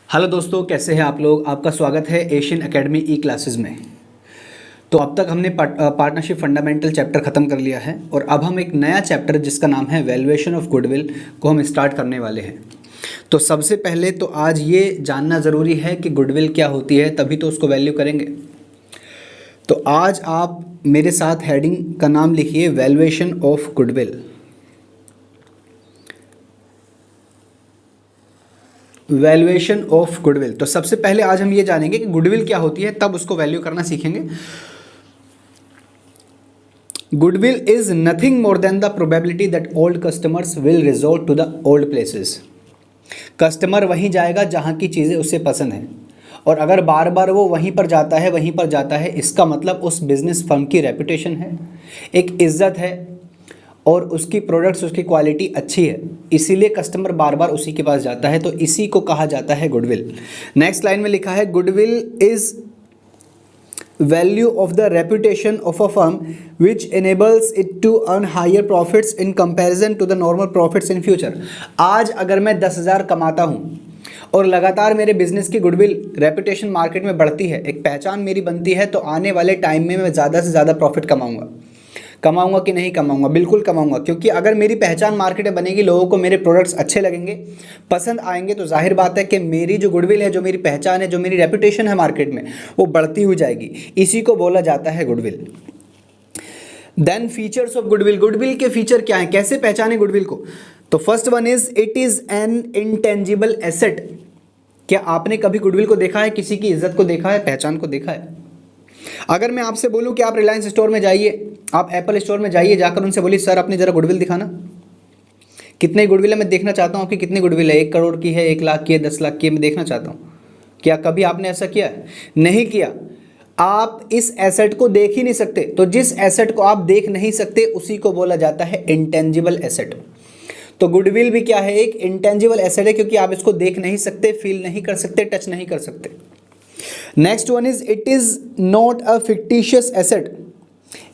Hello दोस्तों, कैसे हैं आप लोग। आपका स्वागत है एशियन एकेडमी ई क्लासेस में। तो अब तक हमने पार्टनरशिप फंडामेंटल चैप्टर ख़त्म कर लिया है और अब हम एक नया चैप्टर जिसका नाम है वैल्यूएशन ऑफ गुडविल को हम स्टार्ट करने वाले हैं। तो सबसे पहले तो आज ये जानना ज़रूरी है कि गुडविल क्या होती है, तभी तो उसको वैल्यू करेंगे। तो आज आप मेरे साथ हेडिंग का नाम लिखिए, valuation of goodwill. Valuation of goodwill. तो सबसे पहले आज हम ये जानेंगे कि गुडविल क्या होती है, तब उसको वैल्यू करना सीखेंगे। Goodwill is nothing more than the probability that old customers will resort to the old places. Customer वहीं जाएगा जहाँ की चीज़ें उसे पसंद हैं, और अगर बार बार वो वहीं पर जाता है, इसका मतलब उस बिजनेस फर्म की रेपुटेशन है, एक इज्जत है और उसकी प्रोडक्ट्स, उसकी क्वालिटी अच्छी है, इसीलिए कस्टमर बार बार उसी के पास जाता है। तो इसी को कहा जाता है गुडविल। नेक्स्ट लाइन में लिखा है, goodwill is value of the reputation of a firm which enables it to earn higher profits in comparison to the normal profits in future. आज अगर मैं 10,000 कमाता हूँ और लगातार मेरे बिजनेस की गुडविल रेपुटेशन मार्केट में बढ़ती है, एक पहचान मेरी बनती है, तो आने वाले टाइम में मैं ज़्यादा से ज़्यादा प्रॉफिट कमाऊंगा कि नहीं कमाऊंगा? बिल्कुल कमाऊंगा, क्योंकि अगर मेरी पहचान मार्केट में बनेगी, लोगों को मेरे प्रोडक्ट्स अच्छे लगेंगे, पसंद आएंगे, तो जाहिर बात है कि मेरी जो गुडविल है, जो मेरी पहचान है, जो मेरी रेपुटेशन है मार्केट में, वो बढ़ती हुई जाएगी। इसी को बोला जाता है goodwill. Then features of goodwill. Goodwill के फीचर क्या है, कैसे पहचाने गुडविल को? तो first one is it is an intangible asset. क्या आपने कभी गुडविल को देखा है? किसी की इज्जत को देखा है, पहचान को देखा है? अगर मैं आपसे बोलूं कि आप रिलायंस स्टोर में जाइए, आप एप्पल स्टोर में जाइए, जाकर उनसे बोलिए सर अपनी जरा गुडविल दिखाना, कितनी गुडविल है, मैं देखना चाहता हूं आपकी कितनी गुडविल है। 1 करोड़ की है, 1 लाख की है, 10 लाख की है, मैं देखना चाहता हूं। क्या कभी आपने ऐसा किया है? नहीं किया। आप इस एसेट को देख ही नहीं सकते। तो जिस एसेट को आप देख नहीं सकते, उसी को बोला जाता है इंटेंजिबल एसेट। तो गुडविल भी क्या है? एक इंटेंजिबल एसेट है, क्योंकि आप इसको देख नहीं सकते, फील नहीं कर सकते, टच नहीं कर सकते। Next one is it is not a fictitious asset.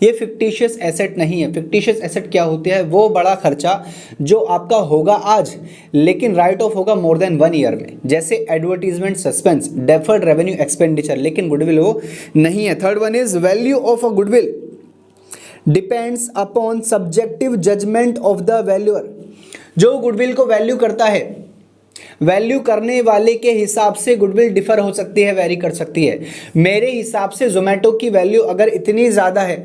ये फिक्टिशियस एसेट नहीं है। फिक्टिशियस एसेट क्या होती है? वो बड़ा खर्चा जो आपका होगा आज, लेकिन राइट ऑफ होगा मोर देन 1 ईयर में, जैसे advertisement, suspense, deferred revenue expenditure, लेकिन गुडविल वो नहीं है। Third one is value of a goodwill depends upon subjective judgement of the valuer. जो गुडविल को वैल्यू करता है, वैल्यू करने वाले के हिसाब से गुडविल डिफर हो सकती है, वेरी कर सकती है। मेरे हिसाब से जोमेटो की वैल्यू अगर इतनी ज़्यादा है,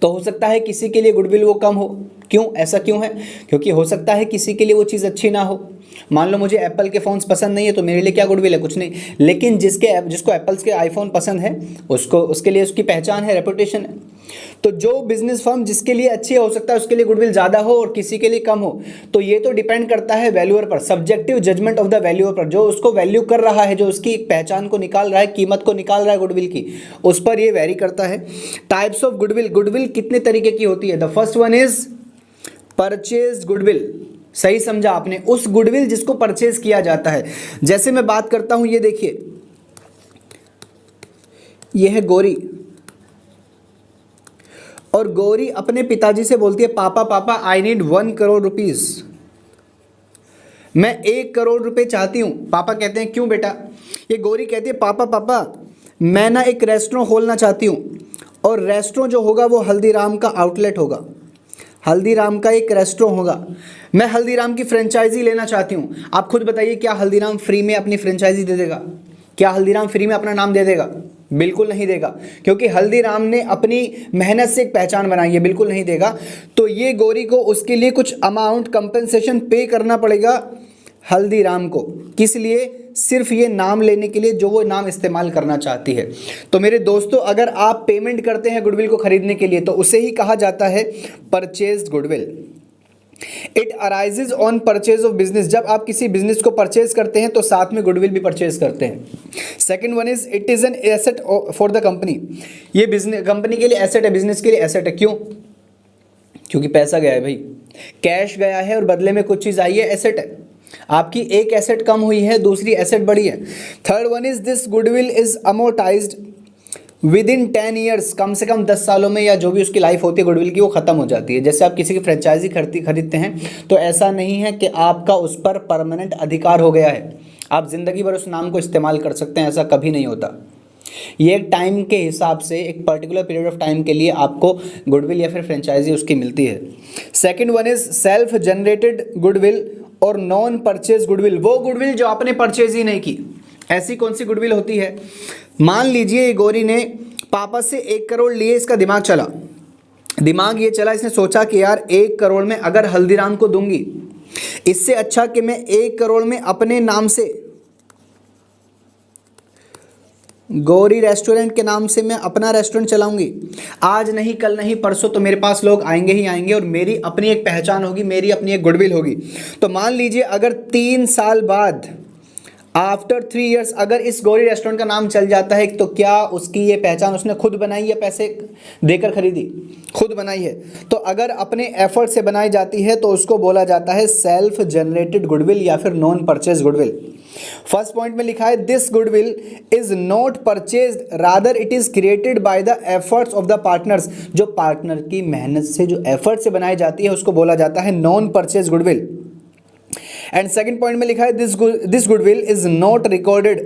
तो हो सकता है किसी के लिए गुडविल वो कम हो। क्यों? ऐसा क्यों है? क्योंकि हो सकता है किसी के लिए वो चीज़ अच्छी ना हो। मान लो मुझे एप्पल के फ़ोन्स पसंद नहीं है, तो मेरे लिए क्या गुडविल है? कुछ नहीं। लेकिन जिसको एप्पल्स के आईफोन पसंद है, उसके लिए उसकी पहचान है, रेपुटेशन है। तो जो बिजनेस फर्म जिसके लिए अच्छी है, हो सकता है उसके लिए गुडविल ज़्यादा हो और किसी के लिए कम हो। तो ये तो डिपेंड करता है वैल्यूअर पर, subjective judgement of the valuer पर। जो उसको वैल्यू कर रहा है, जो उसकी पहचान को निकाल रहा है, कीमत को निकाल रहा है गुडविल की, उस पर ये वेरी करता है। Types of goodwill. गुडविल कितने तरीके की होती है? The first one is purchase goodwill. सही समझा आपने, उस गुडविल जिसको परचेज किया जाता है। जैसे मैं बात करता हूं, ये देखिए, ये है गौरी, और गौरी अपने पिताजी से बोलती है, पापा पापा आई नीड 1 करोड़ रुपीज, मैं 1 करोड़ रुपए चाहती हूं। पापा कहते हैं क्यों बेटा? ये गौरी कहती है, पापा पापा मैं ना एक रेस्टोरेंट खोलना चाहती हूं, और रेस्टोरेंट जो होगा वो हल्दीराम का आउटलेट होगा, हल्दीराम का एक रेस्टोरेंट होगा। मैं हल्दीराम की फ्रेंचाइजी लेना चाहती हूँ। आप खुद बताइए, क्या हल्दीराम फ्री में अपनी फ्रेंचाइजी दे देगा? क्या हल्दीराम फ्री में अपना नाम दे देगा? बिल्कुल नहीं देगा, क्योंकि हल्दीराम ने अपनी मेहनत से एक पहचान बनाई है, बिल्कुल नहीं देगा। तो ये गौरी को उसके लिए कुछ अमाउंट कंपनसेशन पे करना पड़ेगा हल्दीराम को। किस लिए? सिर्फ ये नाम लेने के लिए, जो वो नाम इस्तेमाल करना चाहती है। तो मेरे दोस्तों, अगर आप पेमेंट करते हैं गुडविल को खरीदने के लिए, तो उसे ही कहा जाता है purchased goodwill. It arises on purchase of business. जब आप किसी बिजनेस को परचेज करते हैं, तो साथ में गुडविल भी परचेज करते हैं। Second one is it is an asset for the company. ये बिजनेस कंपनी के लिए एसेट है, बिजनेस के लिए एसेट है। क्यों? क्योंकि पैसा गया है भाई, कैश गया है और बदले में कुछ चीज़ आई है, एसेट है। आपकी एक एसेट कम हुई है, दूसरी एसेट बढ़ी है। Third one is this goodwill is amortised with in 10 years, कम से कम 10 सालों में या जो भी उसकी लाइफ होती है गुडविल की, वो ख़त्म हो जाती है। जैसे आप किसी की फ्रेंचाइजी खरीदते हैं तो ऐसा नहीं है कि आपका उस पर परमानेंट अधिकार हो गया है, आप ज़िंदगी भर उस नाम को इस्तेमाल कर सकते हैं, ऐसा कभी नहीं होता। ये एक टाइम के हिसाब से एक पर्टिकुलर पीरियड ऑफ टाइम के लिए आपको गुडविल या फिर फ्रेंचाइजी उसकी मिलती है। Second one is self generated goodwill और नॉन परचेज गुडविल, वो गुडविल जो आपने परचेज ही नहीं की। ऐसी कौन सी गुडविल होती है? मान लीजिए ये गौरी ने पापा से 1 करोड़ लिए, इसका दिमाग चला, दिमाग ये चला, इसने सोचा कि यार 1 करोड़ में अगर हल्दीराम को दूंगी, इससे अच्छा कि मैं 1 करोड़ में अपने नाम से गौरी रेस्टोरेंट के नाम से मैं अपना रेस्टोरेंट चलाऊंगी। आज नहीं कल नहीं परसों तो मेरे पास लोग आएंगे ही आएंगे और मेरी अपनी एक पहचान होगी, मेरी अपनी एक गुडविल होगी। तो मान लीजिए अगर 3 साल बाद, आफ्टर 3 इयर्स, अगर इस गौरी रेस्टोरेंट का नाम चल जाता है, तो क्या उसकी ये पहचान उसने खुद बनाई या पैसे देकर खरीदी? खुद बनाई है। तो अगर अपने एफर्ट से बनाई जाती है तो उसको बोला जाता है सेल्फ जनरेटेड गुडविल या फिर non purchase goodwill. First point में लिखा है this goodwill is not purchased rather it is created by the efforts of the partners. जो पार्टनर की मेहनत से, जो एफर्ट से बनाई जाती है, उसको बोला जाता है non purchase goodwill. And second point में लिखा है this goodwill is not recorded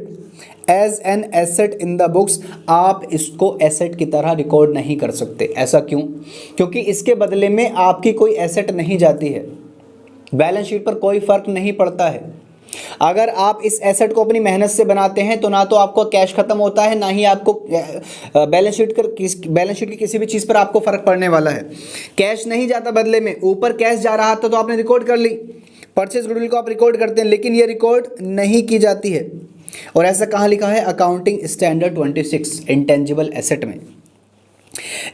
as an asset in the books. आप इसको एसेट की तरह रिकॉर्ड नहीं कर सकते। ऐसा क्यों? क्योंकि इसके बदले में आपकी कोई एसेट नहीं जाती है, बैलेंस शीट पर कोई फर्क नहीं पड़ता है। अगर आप इस एसेट को अपनी मेहनत से बनाते हैं तो ना तो आपको कैश खत्म होता है, ना ही आपको बैलेंस शीट की किसी भी चीज़ पर आपको फर्क पड़ने वाला है। कैश नहीं जाता बदले में, ऊपर कैश जा रहा था तो आपने रिकॉर्ड कर ली। परचेज गुडविल को आप रिकॉर्ड करते हैं लेकिन ये रिकॉर्ड नहीं की जाती है। और ऐसा कहाँ लिखा है? अकाउंटिंग स्टैंडर्ड 26 इंटेंजिबल एसेट में।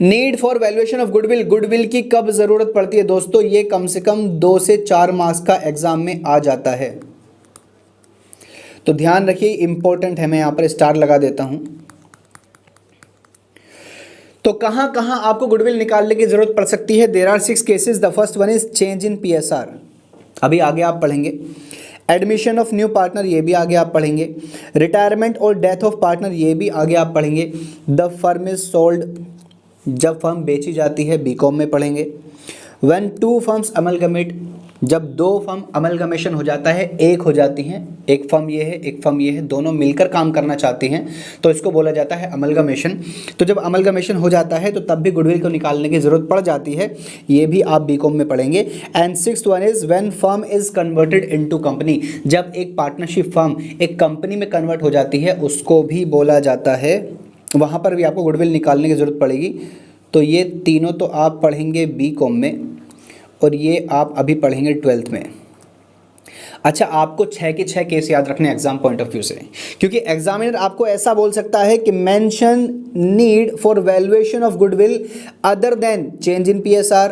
Need for valuation of goodwill, goodwill की कब ज़रूरत पड़ती है दोस्तों? ये कम से कम 2 से 4 मार्क्स का एग्जाम में आ जाता है, तो ध्यान रखिए, इंपॉर्टेंट है। मैं यहाँ पर स्टार लगा देता हूँ। तो कहाँ कहाँ आपको गुडविल निकालने की जरूरत पड़ सकती है? There are 6 cases. The first one is change in PSR, अभी आगे आप पढ़ेंगे। एडमिशन ऑफ न्यू पार्टनर, ये भी आगे आप पढ़ेंगे। रिटायरमेंट और डेथ ऑफ पार्टनर, ये भी आगे आप पढ़ेंगे। द फर्म इज सोल्ड, जब फर्म बेची जाती है, BCom में पढ़ेंगे। व्हेन 2 फर्म्स अमलगमेट, जब 2 फर्म अमलगमेशन हो जाता है, एक हो जाती हैं, एक फर्म ये है एक फर्म ये है, दोनों मिलकर काम करना चाहती हैं, तो इसको बोला जाता है अमलगमेशन। तो जब अमलगमेशन हो जाता है तो तब भी गुडविल को निकालने की ज़रूरत पड़ जाती है, ये भी आप BCom में पढ़ेंगे। And 6th one is when firm is converted into company, जब एक पार्टनरशिप फर्म एक कंपनी में कन्वर्ट हो जाती है, उसको भी बोला जाता है, वहाँ पर भी आपको गुडविल निकालने की ज़रूरत पड़ेगी। तो ये तीनों तो आप पढ़ेंगे BCom में और ये आप अभी पढ़ेंगे 12th में। अच्छा, आपको 6 के 6 केस याद रखने एग्जाम पॉइंट ऑफ व्यू से, क्योंकि एग्जामिनर आपको ऐसा बोल सकता है कि mention need for valuation of goodwill other than change in PSR,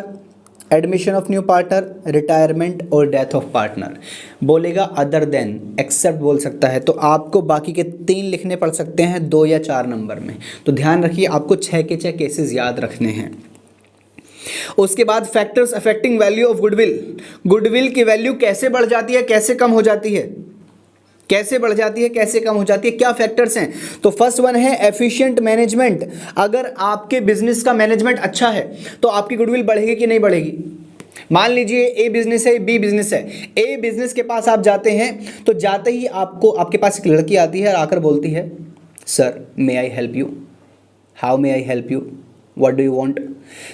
admission of new partner, retirement और डेथ ऑफ पार्टनर। बोलेगा अदर देन, एक्सेप्ट बोल सकता है, तो आपको बाकी के 3 लिखने पड़ सकते हैं 2 या 4 नंबर में। तो ध्यान रखिए, आपको 6 के 6 केसेस याद रखने हैं। उसके बाद factors affecting value of goodwill, goodwill की वैल्यू कैसे बढ़ जाती है, कैसे कम हो जाती है, कैसे बढ़ जाती है, कैसे कम हो जाती है, क्या फैक्टर्स हैं? तो फर्स्ट वन है एफिशिएंट मैनेजमेंट। अगर आपके बिजनेस का मैनेजमेंट अच्छा है तो आपकी गुडविल बढ़ेगी कि नहीं बढ़ेगी? मान लीजिए A बिजनेस है, B बिजनेस है। A बिजनेस के पास आप जाते हैं तो जाते ही आपके पास एक लड़की आती है और आकर बोलती है, sir may I help you, how may I help you, what do you want.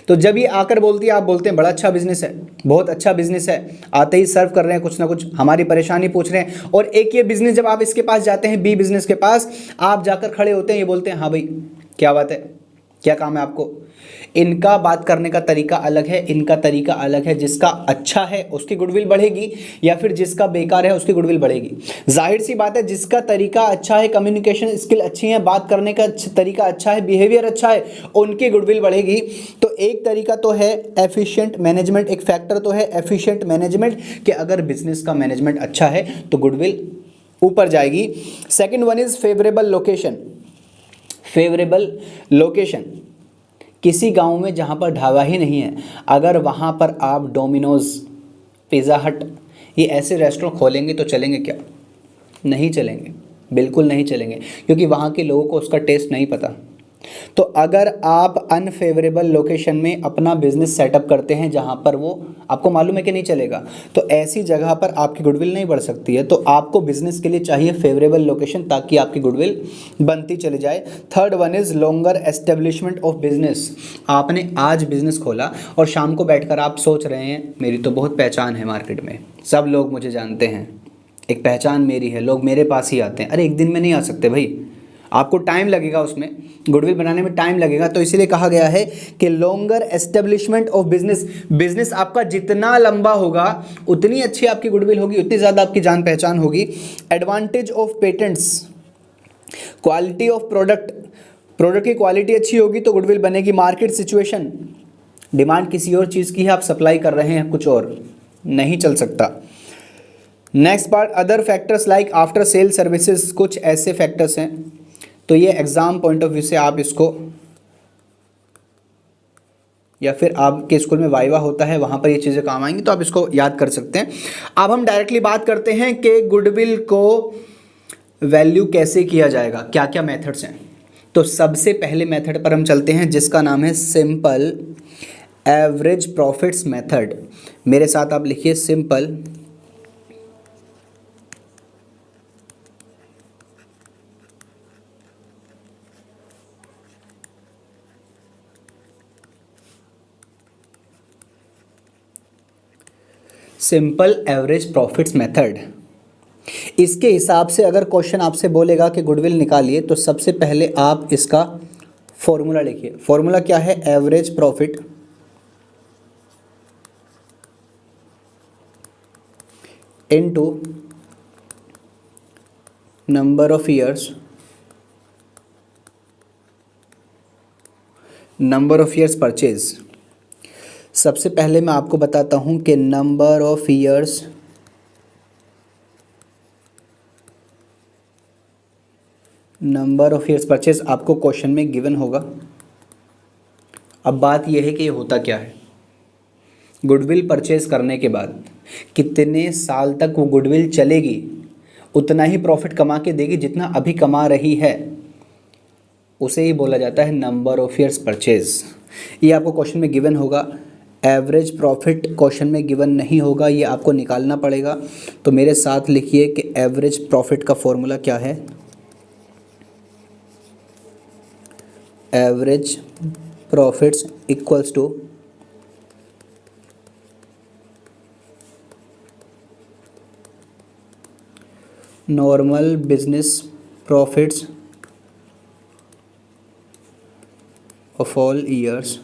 तो जब ये आकर बोलती है, आप बोलते हैं बड़ा अच्छा बिजनेस है, बहुत अच्छा बिजनेस है, आते ही सर्व कर रहे हैं कुछ ना कुछ, हमारी परेशानी पूछ रहे हैं। और एक ये बिजनेस जब आप इसके पास जाते हैं, B बिजनेस के पास, आप जाकर खड़े होते हैं, ये बोलते हैं हाँ भाई क्या बात है, क्या काम है आपको। इनका बात करने का तरीका अलग है, इनका तरीका अलग है। जिसका अच्छा है उसकी गुडविल बढ़ेगी या फिर जिसका बेकार है उसकी गुडविल बढ़ेगी। जाहिर सी बात है, जिसका तरीका अच्छा है, कम्युनिकेशन स्किल अच्छी है, बात करने का तरीका अच्छा है, बिहेवियर अच्छा है, उनकी गुडविल बढ़ेगी। तो एक तरीका तो है एफिशिएंट मैनेजमेंट, एक फैक्टर तो है एफिशिएंट मैनेजमेंट, कि अगर बिजनेस का मैनेजमेंट अच्छा है तो गुडविल ऊपर जाएगी। Second one is favourable location. Favourable location, किसी गांव में जहां पर ढाबा ही नहीं है, अगर वहां पर आप डोमिनोज, पिज़्ज़ा हट, ये ऐसे रेस्टोरेंट खोलेंगे तो चलेंगे क्या? नहीं चलेंगे, बिल्कुल नहीं चलेंगे, क्योंकि वहाँ के लोगों को उसका टेस्ट नहीं पता। तो अगर आप अनफेवरेबल लोकेशन में अपना बिजनेस सेटअप करते हैं जहां पर वो आपको मालूम है कि नहीं चलेगा, तो ऐसी जगह पर आपकी गुडविल नहीं बढ़ सकती है। तो आपको बिजनेस के लिए चाहिए फेवरेबल लोकेशन ताकि आपकी गुडविल बनती चली जाए। Third one is longer establishment of business. आपने आज बिजनेस खोला और शाम को बैठकर आप सोच रहे हैं मेरी तो बहुत पहचान है मार्केट में, सब लोग मुझे जानते हैं, एक पहचान मेरी है, लोग मेरे पास ही आते हैं। अरे एक दिन में नहीं आ सकते भाई, आपको टाइम लगेगा, उसमें गुडविल बनाने में टाइम लगेगा। तो इसीलिए कहा गया है कि longer establishment of business. Business आपका जितना लंबा होगा उतनी अच्छी आपकी गुडविल होगी, उतनी ज़्यादा आपकी जान पहचान होगी। Advantage of patents, quality of product, product की क्वालिटी अच्छी होगी तो गुडविल बनेगी। मार्केट सिचुएशन, डिमांड किसी और चीज़ की है, आप सप्लाई कर रहे हैं कुछ और, नहीं चल सकता। Next part, other factors like after sale services. कुछ ऐसे फैक्टर्स हैं, तो ये एग्ज़ाम पॉइंट ऑफ व्यू से आप इसको, या फिर आपके स्कूल में वाइवा होता है वहाँ पर ये चीज़ें काम आएंगी, तो आप इसको याद कर सकते हैं। अब हम डायरेक्टली बात करते हैं कि गुडविल को वैल्यू कैसे किया जाएगा, क्या क्या मेथड्स हैं। तो सबसे पहले मेथड पर हम चलते हैं जिसका नाम है सिंपल एवरेज प्रॉफिट्स मेथड। मेरे साथ आप लिखिए simple simple average profits method. इसके हिसाब से अगर क्वेश्चन आपसे बोलेगा कि गुडविल निकालिए, तो सबसे पहले आप इसका फॉर्मूला लिखिए। फॉर्मूला क्या है? Average profit into number of years, number of years purchase. सबसे पहले मैं आपको बताता हूं कि नंबर ऑफ ईयर्स परचेज आपको क्वेश्चन में गिवन होगा। अब बात यह है कि ये होता क्या है। गुडविल परचेज करने के बाद कितने साल तक वो गुडविल चलेगी, उतना ही प्रॉफिट कमा के देगी जितना अभी कमा रही है, उसे ही बोला जाता है नंबर ऑफ ईयर्स परचेज। ये आपको क्वेश्चन में गिवन होगा। एवरेज प्रॉफिट क्वेश्चन में गिवन नहीं होगा, ये आपको निकालना पड़ेगा। तो मेरे साथ लिखिए कि एवरेज प्रॉफिट का फॉर्मूला क्या है। Average profits equals to normal business profits of all years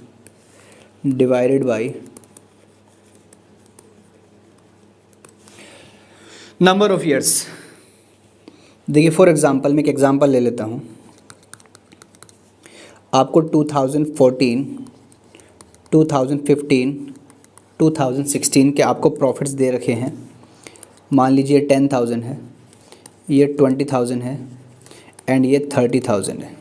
divided by number of years. देखिए फॉर एग्जांपल मैं एक एग्जांपल ले लेता हूँ। आपको 2014, 2015, 2016 के आपको प्रॉफिट्स दे रखे हैं। मान लीजिए 10,000 है, ये 20,000 है एंड ये 30,000 है।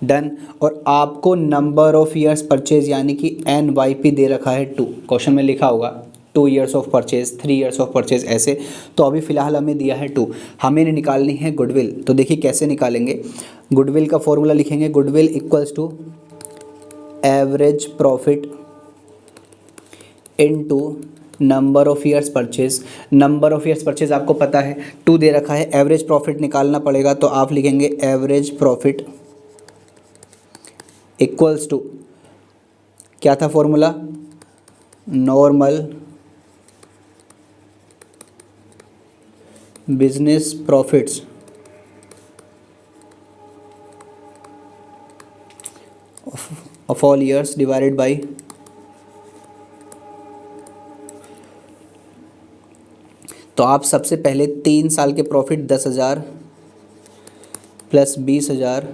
डन। और आपको नंबर ऑफ ईयर्स परचेज यानी कि NYP दे रखा है 2। क्वेश्चन में लिखा होगा 2 years of purchase, 3 years of purchase, ऐसे। तो अभी फ़िलहाल हमें दिया है 2, हमें निकालनी है गुडविल। तो देखिए कैसे निकालेंगे। गुडविल का फॉर्मूला लिखेंगे, goodwill equals to average profit into number of years purchase. Number of years purchase आपको पता है 2 दे रखा है, एवरेज प्रॉफिट निकालना पड़ेगा। तो आप लिखेंगे एवरेज प्रॉफिट इक्वल्स टू, क्या था formula? Normal business profits of all years divided bye तो आप सबसे पहले 3 साल के profit 10,000 plus 20,000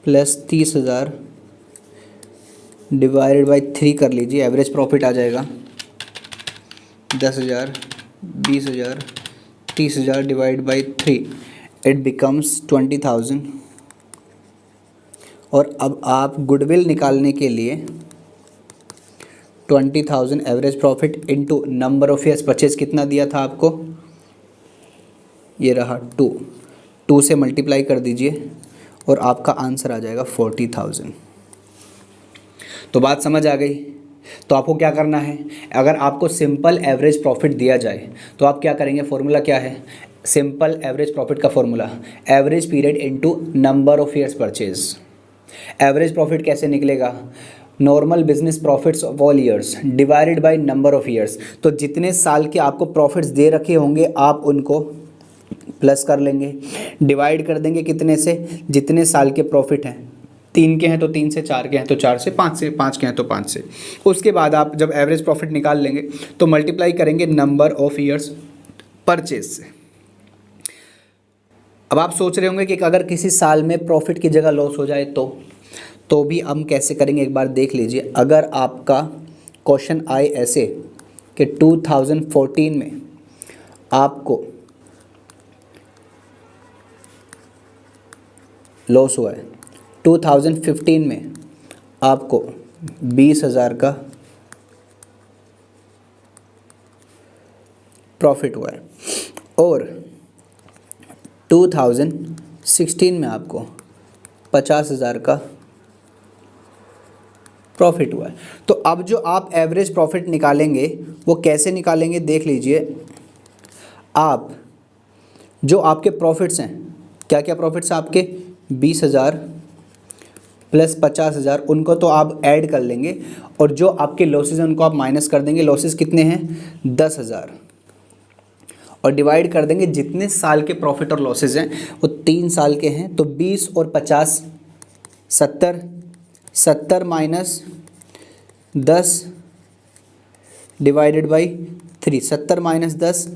plus 30,000 divided by 3 कर लीजिए, एवरेज प्रॉफिट आ जाएगा 10,000, 20,000, 30,000 डिवाइड बाय 3, इट बिकम्स 20,000। और अब आप गुडविल निकालने के लिए 20,000 average profit into number of years purchase कितना दिया था आपको, ये रहा 2 से मल्टीप्लाई कर दीजिए और आपका आंसर आ जाएगा 40,000। तो बात समझ आ गई। तो आपको क्या करना है, अगर आपको सिंपल एवरेज प्रॉफिट दिया जाए तो आप क्या करेंगे, फॉर्मूला क्या है, सिंपल एवरेज प्रॉफिट का formula average period into number of years purchase. Average profit कैसे निकलेगा, normal business profits of all years divided by number of years. तो जितने साल के आपको प्रॉफिट्स दे रखे होंगे आप उनको प्लस कर लेंगे, डिवाइड कर देंगे कितने से, जितने साल के प्रॉफिट हैं, 3 के हैं तो 3 से, 4 के हैं तो 4 से, 5 के हैं तो 5 से। उसके बाद आप जब एवरेज प्रॉफिट निकाल लेंगे तो मल्टीप्लाई करेंगे नंबर ऑफ ईयर्स परचेज से। अब आप सोच रहे होंगे कि अगर किसी साल में प्रॉफिट की जगह लॉस हो जाए तो भी हम कैसे करेंगे, एक बार देख लीजिए। अगर आपका क्वेश्चन आए ऐसे कि 2014 में आपको लॉस हुआ है, 2015 में आपको 20,000 का प्रॉफिट हुआ है और 2016 में आपको 50,000 का प्रॉफिट हुआ है। तो अब जो आप एवरेज प्रॉफिट निकालेंगे वो कैसे निकालेंगे, देख लीजिए। आप जो आपके प्रॉफिट्स हैं, क्या क्या प्रॉफिट्स आपके, 20,000 प्लस 50,000, उनको तो आप ऐड कर लेंगे और जो आपके लॉसेज हैं उनको आप माइनस कर देंगे। लॉसेज कितने हैं, 10,000, और डिवाइड कर देंगे जितने साल के प्रॉफिट और लॉसेज हैं वो 3 साल के हैं। तो 20 और 50 70, 70 minus 10 divided by 3, 70 minus 10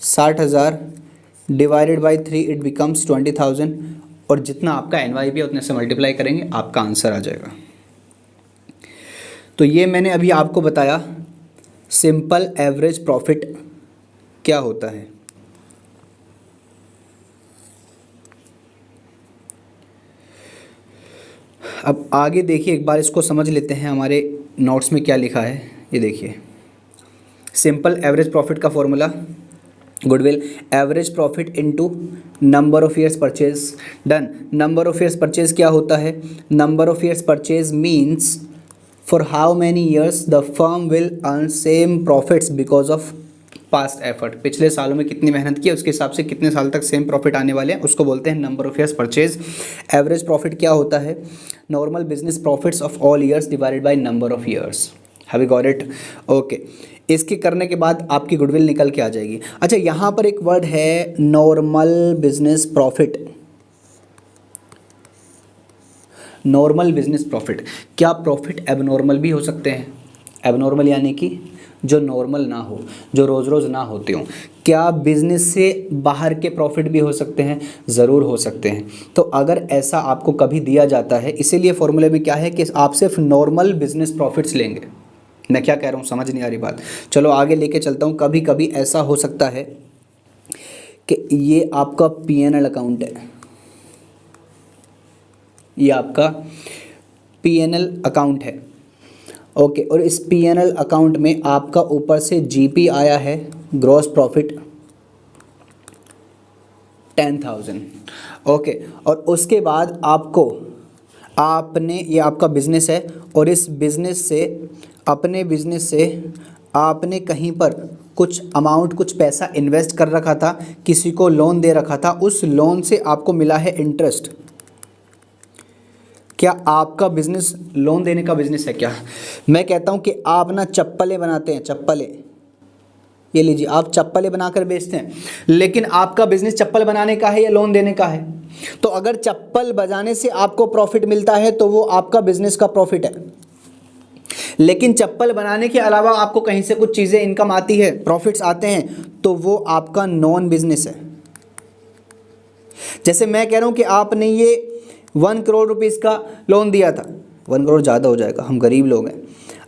60,000 divided by 3 it becomes 20,000, और जितना आपका NYP है उतने से मल्टीप्लाई करेंगे आपका आंसर आ जाएगा। तो ये मैंने अभी आपको बताया सिंपल एवरेज प्रॉफिट क्या होता है। अब आगे देखिए, एक बार इसको समझ लेते हैं, हमारे नोट्स में क्या लिखा है ये देखिए। सिंपल एवरेज प्रॉफिट का formula, goodwill average profit into number of years purchase. Done. Number of years purchase क्या होता है, number of years purchase means for how many years the firm will earn same profits because of past effort. पिछले सालों में कितनी मेहनत की उसके हिसाब से कितने साल तक सेम प्रॉफिट आने वाले हैं, उसको बोलते हैं number of years purchase. Average profit क्या होता है, normal business profits of all years divided by number of years. Have you got it, okay. इसके करने के बाद आपकी गुडविल निकल के आ जाएगी। अच्छा, यहाँ पर एक वर्ड है normal business profit. Normal business profit, क्या प्रॉफिट एबनॉर्मल भी हो सकते हैं, एबनॉर्मल यानी कि जो नॉर्मल ना हो, जो रोज़ रोज़ ना होते हों। क्या बिजनेस से बाहर के प्रॉफिट भी हो सकते हैं, ज़रूर हो सकते हैं। तो अगर ऐसा आपको कभी दिया जाता है, इसीलिए फॉर्मूले में क्या है कि आप सिर्फ नॉर्मल बिजनेस प्रॉफिट्स लेंगे। मैं क्या कह रहा हूँ समझ नहीं आ रही बात, चलो आगे लेके चलता हूँ। कभी कभी ऐसा हो सकता है कि ये आपका P&L अकाउंट है, ये आपका P&L अकाउंट है, ओके। और इस P&L अकाउंट में आपका ऊपर से GP आया है, ग्रॉस प्रॉफिट 10,000, ओके। और उसके बाद आपने ये आपका बिजनेस है और इस बिजनेस से, अपने बिजनेस से आपने कहीं पर कुछ अमाउंट, कुछ पैसा इन्वेस्ट कर रखा था, किसी को लोन दे रखा था, उस लोन से आपको मिला है इंटरेस्ट। क्या आपका बिजनेस लोन देने का बिजनेस है क्या? मैं कहता हूं कि आप ना चप्पलें बनाते हैं, चप्पलें, ये लीजिए आप चप्पलें बनाकर बेचते हैं, लेकिन आपका बिजनेस चप्पल बनाने का है या लोन देने का है? तो अगर चप्पल बजाने से आपको प्रॉफिट मिलता है तो वो आपका बिजनेस का प्रॉफिट है, लेकिन चप्पल बनाने के अलावा आपको कहीं से कुछ चीज़ें इनकम आती है, प्रॉफिट्स आते हैं, तो वो आपका नॉन बिजनेस है। जैसे मैं कह रहा हूं कि आपने ये 1 करोड़ रुपीस का लोन दिया था, 1 करोड़ ज़्यादा हो जाएगा, हम गरीब लोग हैं।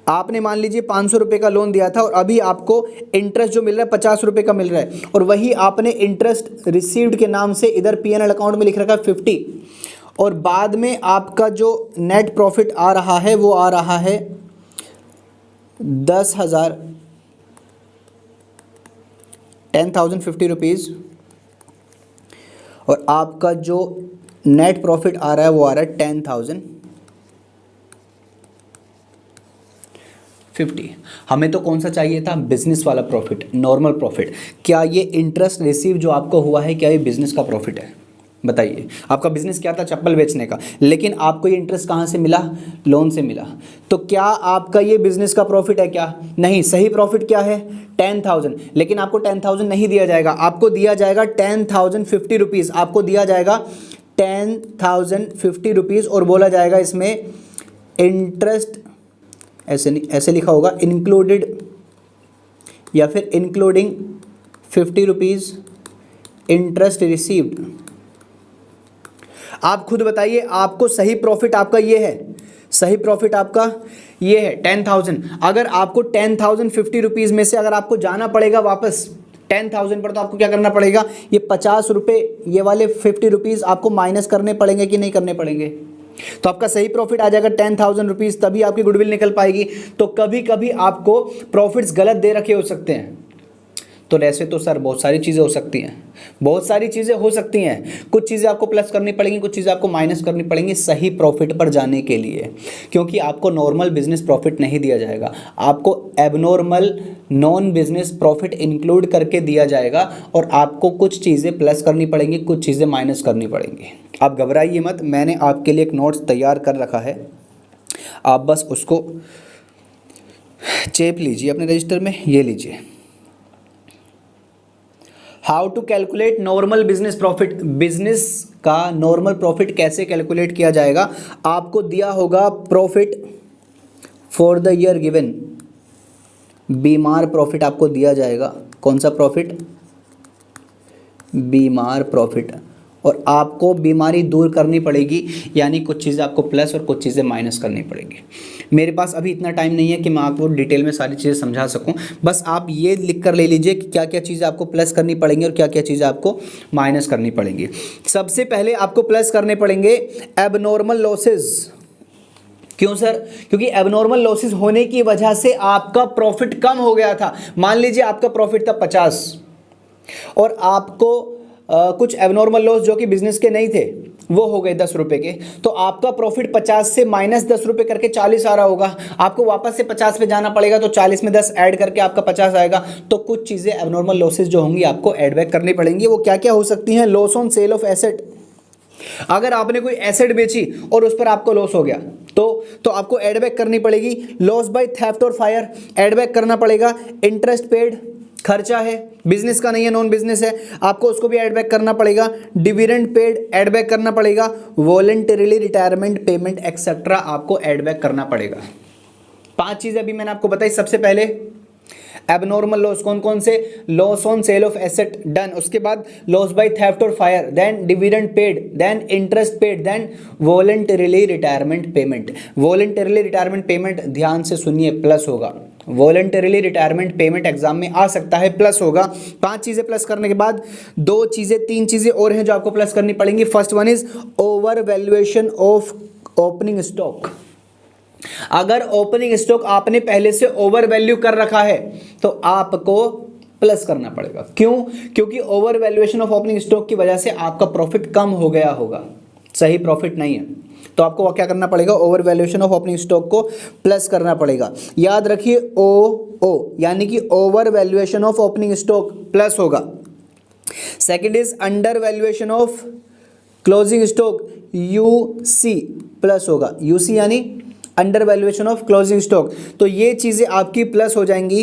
आपने मान लीजिए 500 रुपये का लोन दिया था और अभी आपको इंटरेस्ट जो मिल रहा है 50 रुपये का मिल रहा है, और वही आपने इंटरेस्ट रिसीव्ड के नाम से इधर P&L अकाउंट में लिख रखा है 50, और बाद में आपका जो नेट प्रॉफिट आ रहा है वो आ रहा है 10,000, 10,050 रुपीज़, और आपका जो नेट प्रॉफिट आ रहा है वो आ रहा है 10,050। हमें तो कौन सा चाहिए था, बिजनेस वाला प्रॉफिट, नॉर्मल प्रॉफिट। क्या ये इंटरेस्ट रिसीव जो आपको हुआ है क्या ये बिजनेस का प्रॉफिट है? बताइए, आपका बिजनेस क्या था, चप्पल बेचने का, लेकिन आपको ये इंटरेस्ट कहाँ से मिला, लोन से मिला। तो क्या आपका ये बिजनेस का प्रॉफिट है क्या? नहीं। सही प्रॉफिट क्या है, 10,000। लेकिन आपको 10,000 नहीं दिया जाएगा, आपको दिया जाएगा 10,050 रुपीज़। आपको दिया जाएगा 10,050 रुपीज़ और बोला जाएगा इसमें इंटरेस्ट, ऐसे नहीं, ऐसे लिखा होगा इंक्लूडेड या फिर इंक्लूडिंग 50 रुपीज़ इंटरेस्ट रिसीव्ड। आप खुद बताइए, आपको सही प्रॉफिट आपका ये है, सही प्रॉफिट आपका ये है 10,000। अगर आपको 10,050 रुपीज़ में से अगर आपको जाना पड़ेगा वापस 10,000 पर, तो आपको क्या करना पड़ेगा, ये 50 रुपये, ये वाले 50 रुपीज़ आपको माइनस करने पड़ेंगे कि नहीं करने पड़ेंगे? तो आपका सही प्रॉफिट आ जाएगा 10,000 रुपीज़, तभी आपकी गुडविल निकल पाएगी। तो कभी कभी आपको प्रॉफिट्स गलत दे रखे हो सकते हैं। तो ऐसे तो सर बहुत सारी चीज़ें हो सकती हैं, बहुत सारी चीज़ें हो सकती हैं। कुछ चीज़ें आपको प्लस करनी पड़ेंगी, कुछ चीज़ें आपको माइनस करनी पड़ेंगी सही प्रॉफिट पर जाने के लिए, क्योंकि आपको नॉर्मल बिजनेस प्रॉफिट नहीं दिया जाएगा, आपको abnormal non business profit include करके दिया जाएगा और आपको कुछ चीज़ें प्लस करनी पड़ेंगी, कुछ चीज़ें माइनस करनी पड़ेंगी। आप घबराइए मत, मैंने आपके लिए एक नोट्स तैयार कर रखा है, आप बस उसको चेप लीजिए अपने रजिस्टर में, ये लीजिए। How to calculate normal business profit. Business का नॉर्मल प्रॉफिट कैसे कैलकुलेट किया जाएगा? आपको दिया होगा profit for the year given, बीमार प्रॉफिट आपको दिया जाएगा। कौन सा प्रॉफिट? बीमार प्रॉफिट। और आपको बीमारी दूर करनी पड़ेगी, यानी कुछ चीज़ें आपको प्लस और कुछ चीज़ें माइनस करनी पड़ेंगी। मेरे पास अभी इतना टाइम नहीं है कि मैं आपको डिटेल में सारी चीज़ें समझा सकूं, बस आप ये लिख कर ले लीजिए कि क्या क्या चीज़ें आपको प्लस करनी पड़ेंगी और क्या क्या चीज़ें आपको माइनस करनी पड़ेंगी। सबसे पहले आपको प्लस करने पड़ेंगे एबनॉर्मल लॉसेज। क्यों सर? क्योंकि एबनॉर्मल लॉसेज होने की वजह से आपका प्रॉफिट कम हो गया था। मान लीजिए आपका प्रॉफिट था 50 और आपको कुछ एबनॉर्मल लॉस जो कि बिजनेस के नहीं थे वो हो गए 10 रुपये के, तो आपका प्रॉफिट 50 से माइनस 10 रुपये करके 40 आ रहा होगा। आपको वापस से 50 पे जाना पड़ेगा, तो 40 में 10 ऐड करके आपका 50 आएगा। तो कुछ चीज़ें एबनॉर्मल लॉसेज जो होंगी आपको एड बैक करनी पड़ेंगी। वो क्या क्या हो सकती हैं? Loss on sale of asset. अगर आपने कोई एसेट बेची और उस पर आपको लॉस हो गया तो आपको एड बैक करनी पड़ेगी। लॉस बाय थेफ्ट और फायर एड बैक करना पड़ेगा। इंटरेस्ट पेड, खर्चा है, बिजनेस का नहीं है, नॉन बिजनेस है, आपको उसको भी ऐड बैक करना पड़ेगा। डिविडेंड पेड ऐड बैक करना पड़ेगा। वॉलंटरीली रिटायरमेंट पेमेंट एक्सेट्रा आपको ऐड बैक करना पड़ेगा। 5 चीजें अभी मैंने आपको बताई। सबसे पहले एबनॉर्मल लॉस, कौन कौन से? Loss on sale of asset done, उसके बाद लॉस बाय थेफ्ट और fire, then dividend paid, then interest paid, then voluntarily retirement payment. Voluntarily retirement payment ध्यान से सुनिए, प्लस होगा। वॉलंटरीली रिटायरमेंट पेमेंट एग्जाम में आ सकता है, प्लस होगा। 5 चीजें प्लस करने के बाद 3 चीजें और हैं जो आपको प्लस करनी पड़ेंगी। First one is over valuation of opening stock. अगर ओपनिंग स्टॉक आपने पहले से ओवर वैल्यू कर रखा है तो आपको प्लस करना पड़ेगा। क्यों? क्योंकि over valuation of opening stock की वजह से आपका प्रॉफिट कम हो गया होगा, सही प्रॉफिट नहीं है। तो आपको क्या करना पड़ेगा? Over valuation of opening stock को प्लस करना पड़ेगा। याद रखिए ओ यानी कि over valuation of opening stock plus होगा। Second is under valuation of closing stock, UC plus होगा। यूसी यानी under valuation of closing stock. तो ये चीजें आपकी प्लस हो जाएंगी,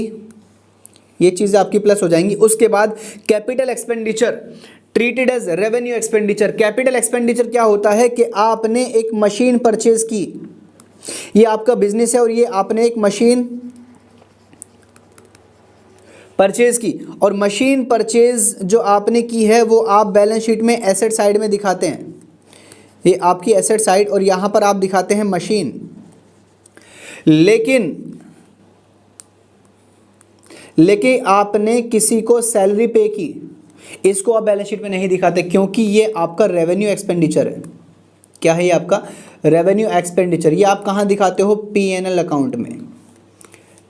ये चीजें आपकी प्लस हो जाएंगी। उसके बाद capital expenditure treated as revenue expenditure. Capital expenditure क्या होता है कि आपने एक मशीन परचेज की, ये आपका बिजनेस है और ये आपने एक मशीन परचेज की, और मशीन परचेज जो आपने की है वो आप बैलेंस शीट में एसेट साइड में दिखाते हैं। ये आपकी एसेट साइड और यहां पर आप दिखाते हैं मशीन। लेकिन आपने किसी को सैलरी पे की, इसको आप बैलेंस शीट में नहीं दिखाते क्योंकि ये आपका रेवेन्यू एक्सपेंडिचर है। क्या है ये आपका? Revenue expenditure. ये आप कहाँ दिखाते हो? P&L अकाउंट में,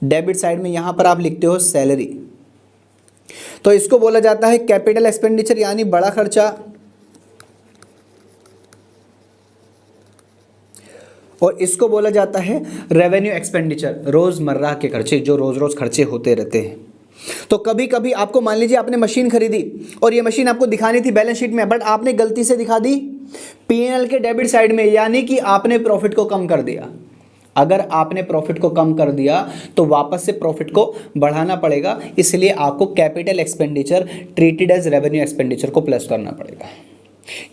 डेबिट साइड में, यहां पर आप लिखते हो सैलरी। तो इसको बोला जाता है कैपिटल एक्सपेंडिचर, यानी बड़ा खर्चा और इसको बोला जाता है रेवेन्यू एक्सपेंडिचर, रोज़मर्रा के खर्चे जो रोज़ रोज़ खर्चे होते रहते हैं। तो कभी कभी आपको मान लीजिए आपने मशीन खरीदी और ये मशीन आपको दिखानी थी बैलेंस शीट में, बट आपने गलती से दिखा दी P&L के डेबिट साइड में, यानी कि आपने प्रॉफिट को कम कर दिया। अगर आपने प्रॉफिट को कम कर दिया तो वापस से प्रॉफिट को बढ़ाना पड़ेगा, इसलिए आपको capital expenditure treated as revenue expenditure को प्लस करना पड़ेगा।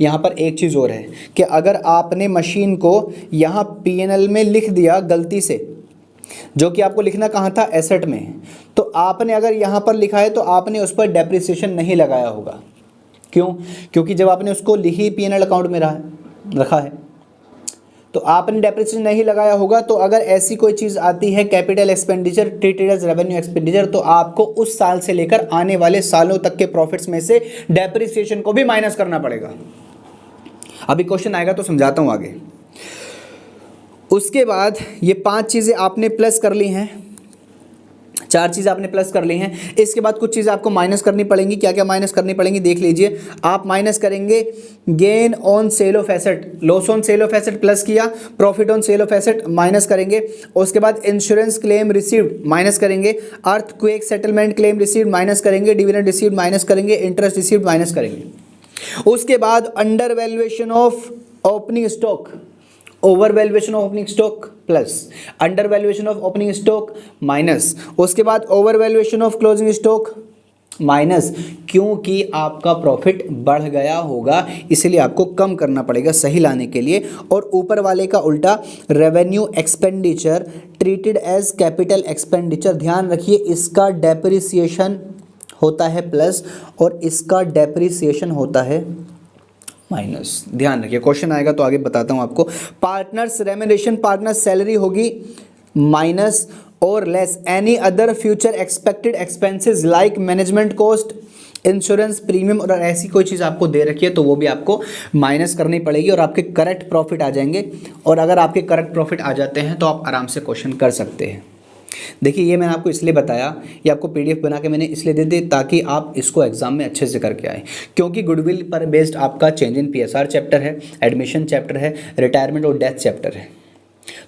यहाँ पर एक चीज़ और है कि अगर आपने मशीन को यहाँ P&L में लिख दिया गलती से, जो कि आपको लिखना कहाँ था, एसेट में, तो आपने अगर यहाँ पर लिखा है तो आपने उस पर डेप्रिसिएशन नहीं लगाया होगा। क्यों? क्योंकि जब आपने उसको लिखी P&L अकाउंट में रखा है तो आपने डेप्रिसिएशन नहीं लगाया होगा। तो अगर ऐसी कोई चीज़ आती है capital expenditure treated as revenue expenditure, तो आपको उस साल से लेकर आने वाले सालों तक के प्रॉफिट्स में से डेप्रिसिएशन को भी माइनस करना पड़ेगा। अभी क्वेश्चन आएगा तो समझाता हूँ आगे। उसके बाद ये 5 चीज़ें आपने प्लस कर ली हैं, 4 चीज़ें आपने प्लस कर ली हैं। इसके बाद कुछ चीज़ें आपको माइनस करनी पड़ेंगी। क्या क्या माइनस करनी पड़ेंगी देख लीजिए। आप माइनस करेंगे gain on sale of asset, loss on sale of asset plus किया, profit on sale of asset minus करेंगे। उसके बाद इंश्योरेंस क्लेम रिसीव्ड माइनस करेंगे, earthquake settlement claim received minus करेंगे, डिविडेंड रिसीव्ड माइनस करेंगे, इंटरेस्ट रिसीव्ड माइनस करेंगे। उसके बाद under valuation of opening stock, over valuation of opening stock plus, under valuation of opening stock minus, उसके बाद over valuation of closing stock minus, क्योंकि आपका profit बढ़ गया होगा इसलिए आपको कम करना पड़ेगा सही लाने के लिए। और ऊपर वाले का उल्टा revenue expenditure treated as capital expenditure, ध्यान रखिए इसका डेप्रिसिएशन होता है प्लस और इसका डेप्रिसिएशन होता है माइनस। ध्यान रखिए, क्वेश्चन आएगा तो आगे बताता हूं आपको। पार्टनर्स रेम्यूनरेशन, पार्टनर सैलरी होगी माइनस और less any other future expected expenses like management cost, insurance premium, और ऐसी कोई चीज़ आपको दे रखी है तो वो भी आपको माइनस करनी पड़ेगी और आपके करेक्ट प्रॉफिट आ जाएंगे। और अगर आपके करेक्ट प्रॉफिट आ जाते हैं तो आप आराम से क्वेश्चन कर सकते हैं। देखिए ये मैंने आपको इसलिए बताया, ये आपको PDF बना के मैंने इसलिए दे दी ताकि आप इसको एग्जाम में अच्छे से करके आए, क्योंकि गुडविल पर बेस्ड आपका चेंज इन PSR चैप्टर है, एडमिशन चैप्टर है, रिटायरमेंट और डेथ चैप्टर है।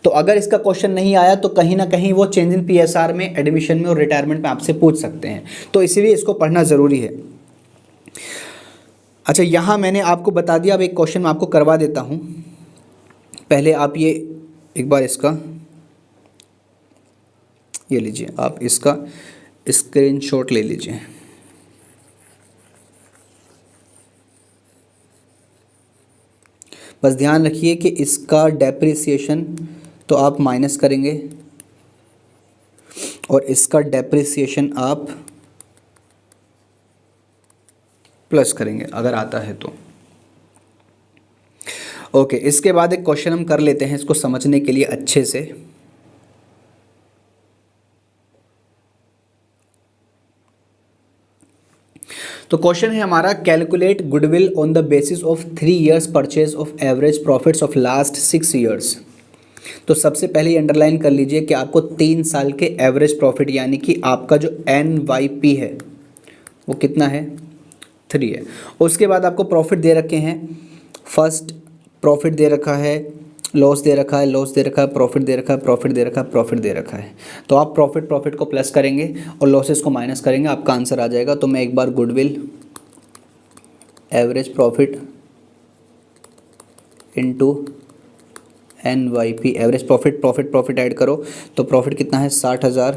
तो अगर इसका क्वेश्चन नहीं आया तो कहीं ना कहीं वो चेंज इन PSR में, एडमिशन में और रिटायरमेंट में आपसे पूछ सकते हैं, तो इसीलिए इसको पढ़ना ज़रूरी है। अच्छा, यहाँ मैंने आपको बता दिया, अब एक क्वेश्चन मैं आपको करवा देता हूँ। पहले आप ये एक बार इसका ये लीजिए, आप इसका स्क्रीनशॉट ले लीजिए। बस ध्यान रखिए कि इसका डेप्रिसिएशन तो आप माइनस करेंगे और इसका डेप्रिसिएशन आप प्लस करेंगे अगर आता है तो। ओके, इसके बाद एक क्वेश्चन हम कर लेते हैं इसको समझने के लिए अच्छे से। तो क्वेश्चन है हमारा, calculate goodwill on the basis of 3 years purchase of average profits of last 6 years। तो सबसे पहले ये अंडरलाइन कर लीजिए कि आपको 3 साल के एवरेज प्रॉफिट यानी कि आपका जो NYP है वो कितना है, 3 है। उसके बाद आपको प्रॉफिट दे रखे हैं, फर्स्ट प्रॉफिट दे रखा है, लॉस दे रखा है, लॉस दे रखा है, प्रॉफिट दे रखा है, प्रॉफिट दे रखा है, प्रॉफिट दे रखा है। तो आप प्रॉफिट को प्लस करेंगे और लॉसेस को माइनस करेंगे, आपका आंसर आ जाएगा। तो मैं एक बार goodwill average profit into NYP, average profit add करो तो प्रॉफिट कितना है, 60,000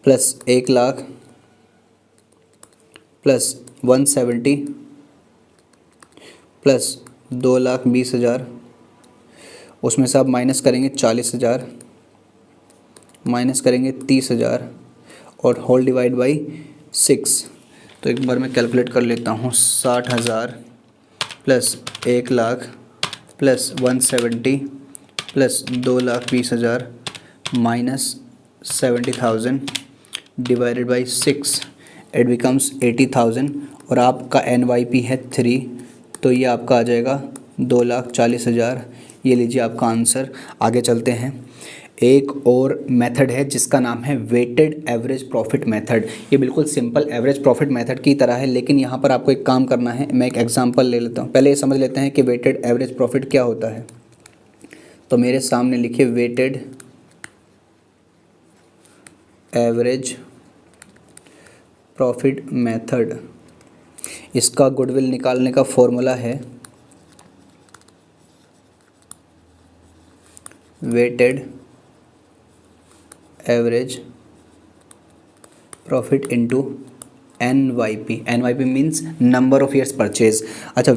प्लस 1 लाख प्लस 170 प्लस 2,20,000, उसमें से आप माइनस करेंगे 40,000, माइनस करेंगे 30,000 और होल डिवाइड बाई 6। तो एक बार मैं कैलकुलेट कर लेता हूँ, 60,000 plus 1 lakh plus 170 plus 2,20,000 minus 70,000 divided by 6, it becomes 80,000 और आपका NYP है 3, तो ये आपका आ जाएगा 2,40,000। ये लीजिए आपका आंसर। आगे चलते हैं, एक और मेथड है जिसका नाम है वेटेड एवरेज प्रॉफिट मेथड। ये बिल्कुल सिंपल एवरेज प्रॉफिट मेथड की तरह है, लेकिन यहाँ पर आपको एक काम करना है। मैं एक एग्जांपल ले लेता हूँ, पहले ये समझ लेते हैं कि वेटेड एवरेज प्रॉफिट क्या होता है। तो मेरे सामने लिखे वेटेड एवरेज प्रॉफिट मेथड। इसका गुडविल निकालने का फॉर्मूला है weighted average profit into NYP। NYP means number of years purchase. अच्छा,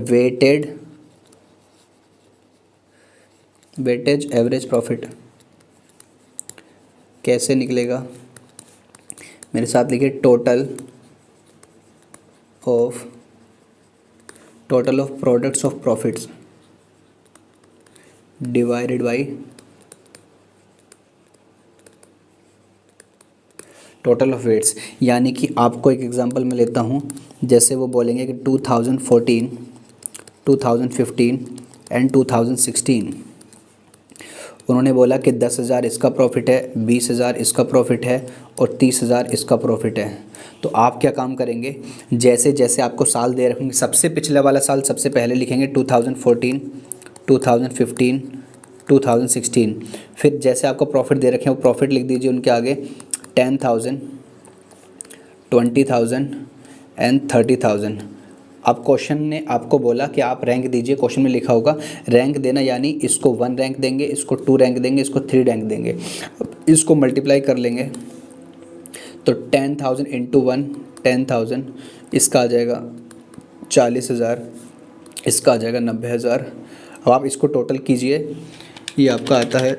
वेटेज एवरेज प्रॉफिट कैसे निकलेगा? मेरे साथ लिखिए total of products of profits divided by total of weights. यानी कि आपको एक एग्जांपल मैं लेता हूँ, जैसे वो बोलेंगे कि 2014, 2015 एंड 2016 उन्होंने बोला कि 10,000 इसका प्रॉफिट है, 20,000 इसका प्रॉफिट है और 30,000 इसका प्रॉफिट है। तो आप क्या काम करेंगे, जैसे जैसे आपको साल दे रखेंगे, सबसे पिछले वाला साल सबसे पहले लिखेंगे 2014, 2015, 2016। फिर जैसे आपको प्रॉफिट दे रखे हैं वो प्रॉफिट लिख दीजिए उनके आगे 10,000, 20,000 एंड 30,000। अब क्वेश्चन ने आपको बोला कि आप रैंक दीजिए, क्वेश्चन में लिखा होगा रैंक देना, यानी इसको 1 रैंक देंगे, इसको 2 रैंक देंगे, इसको 3 रैंक देंगे। इसको मल्टीप्लाई कर लेंगे तो 10,000 इंटू 1 10,000, इसका आ जाएगा 40,000, इसका आ जाएगा 90,000। अब आप इसको टोटल कीजिए, ये आपका आता है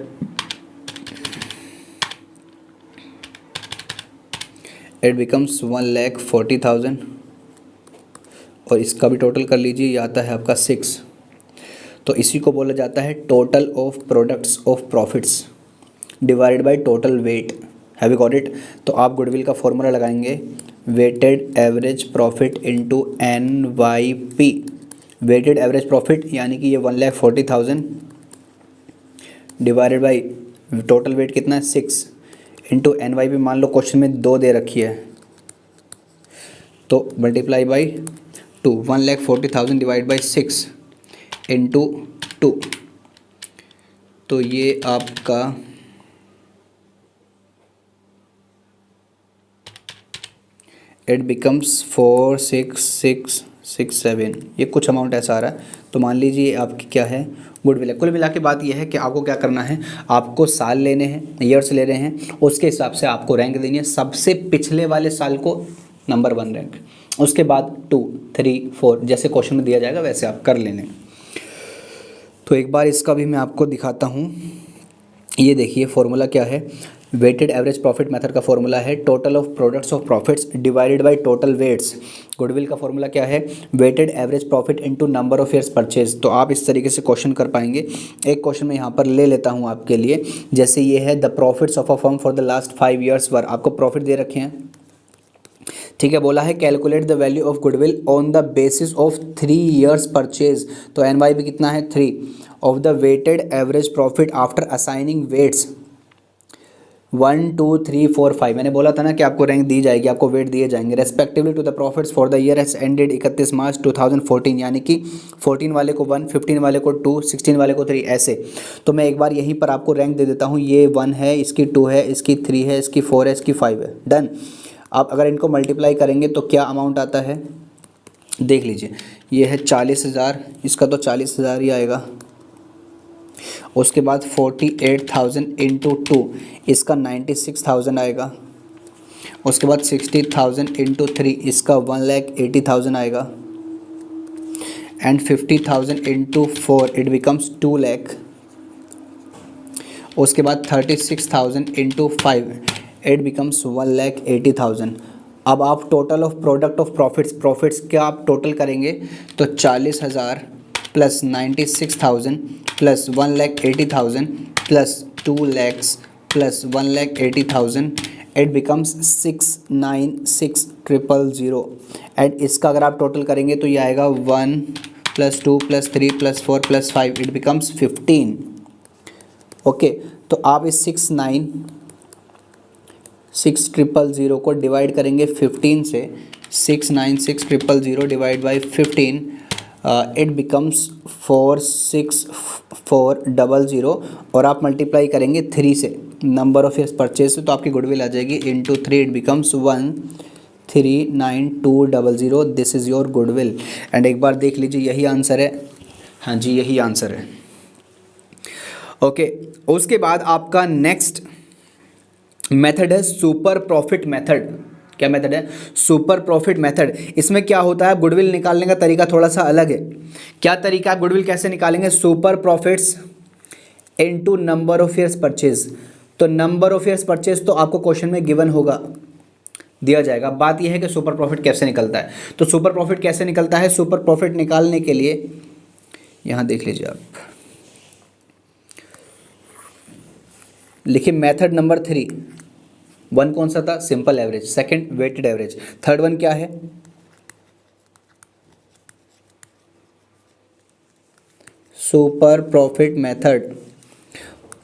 इट बिकम्स 1,40,000 और इसका भी टोटल कर लीजिए, ये आता है आपका 6। तो इसी को बोला जाता है total of products of profits divided by total weight. Have you got it? तो आप गुडविल का फॉर्मूला लगाएंगे weighted average profit into NYP। Weighted average profit यानी कि ये 1,40,000 डिवाइडेड बाई टोटल वेट कितना है 6 इंटू NYP। मान लो क्वेश्चन में 2 दे रखी है तो multiply by 2, 1,40,000 divide by 6 into 2। तो ये आपका इट बिकम्स 4,6,6,6,7, ये कुछ अमाउंट ऐसा आ रहा है। तो मान लीजिए आपकी क्या है गुडविल है। कुल मिला के बात यह है कि आपको क्या करना है, आपको साल लेने हैं, ईयर्स ले रहे हैं, उसके हिसाब से आपको रैंक देनी है। सबसे पिछले वाले साल को नंबर 1 रैंक, उसके बाद 2, 3, 4 जैसे क्वेश्चन में दिया जाएगा वैसे आप कर लेने। तो एक बार इसका भी मैं आपको दिखाता हूँ। ये देखिए फॉर्मूला क्या है, वेटेड एवरेज प्रॉफिट मेथड का फॉर्मूला है total of products of profits divided by total weights. Goodwill का फॉर्मूला क्या है, weighted average profit into number of years purchase. तो आप इस तरीके से क्वेश्चन कर पाएंगे। एक क्वेश्चन मैं यहाँ पर ले लेता हूँ आपके लिए, जैसे ये है the profits of a firm for the last 5 years were. आपको प्रॉफिट दे रखे हैं, ठीक है। बोला है calculate the value of goodwill on the basis of 3 years purchase. तो NYP कितना है 3 of the weighted average profit after assigning weights 1, 2, 3, 4, 5। मैंने बोला था ना कि आपको रैंक दी जाएगी, आपको वेट दिए जाएंगे respectively to the profits for the year has ended 31 March 2014। यानी कि 14 वाले को 1, 15 वाले को 2, 16 वाले को 3 ऐसे। तो मैं एक बार यहीं पर आपको रैंक दे देता हूँ, ये 1 है, इसकी 2 है, इसकी 3 है, इसकी 4 है, इसकी 5 है। डन। आप अगर इनको मल्टीप्लाई करेंगे तो क्या अमाउंट आता है देख लीजिए। ये है 40,000, इसका तो 40,000 ही आएगा। उसके बाद 48,000 इंटू 2, इसका 96,000 आएगा। उसके बाद 60,000 इंटू 3, इसका 1,80,000 आएगा। And 50,000 into 4 it becomes 2 lakh. उसके बाद 36,000 इंटू 5 इट बिकम्स 1,80,000। अब आप total of product of profits क्या आप टोटल करेंगे तो 40,000 plus 96,000 plus 1,80,000 plus 2 lakhs plus 1,80,000 it becomes 6,96,000। And इसका अगर आप टोटल करेंगे तो ये आएगा 1 plus 2 plus 3 plus 4 plus 5 it becomes 15। Okay, तो आप इस 6,96,000 को डिवाइड करेंगे 15 से। 6,96,000 डिवाइड बाई 15 इट बिकम्स 46400 और आप मल्टीप्लाई करेंगे 3 से नंबर ऑफ ईयर्स परचेज से, तो आपकी गुडविल आ जाएगी into 3, it becomes 139200। This is your goodwill. And एक बार देख लीजिए यही आंसर है, हाँ जी यही आंसर है। ओके उसके बाद आपका नेक्स्ट मेथड है सुपर प्रॉफिट मेथड। क्या मेथड है? Super profit method. इसमें क्या होता है, गुडविल निकालने का तरीका थोड़ा सा अलग है। क्या तरीका है, गुडविल कैसे निकालेंगे? Super profits into number of years purchase. तो नंबर ऑफ ईयर्स परचेज तो आपको क्वेश्चन में गिवन होगा, दिया जाएगा। बात यह है कि सुपर प्रॉफिट कैसे निकलता है। तो सुपर प्रॉफिट कैसे निकलता है? सुपर प्रॉफिट निकालने के लिए यहाँ देख लीजिए आप, लिखिए मेथड नंबर 3। 1 कौन सा था? Simple average. Second weighted average. Third one क्या है? Super profit method.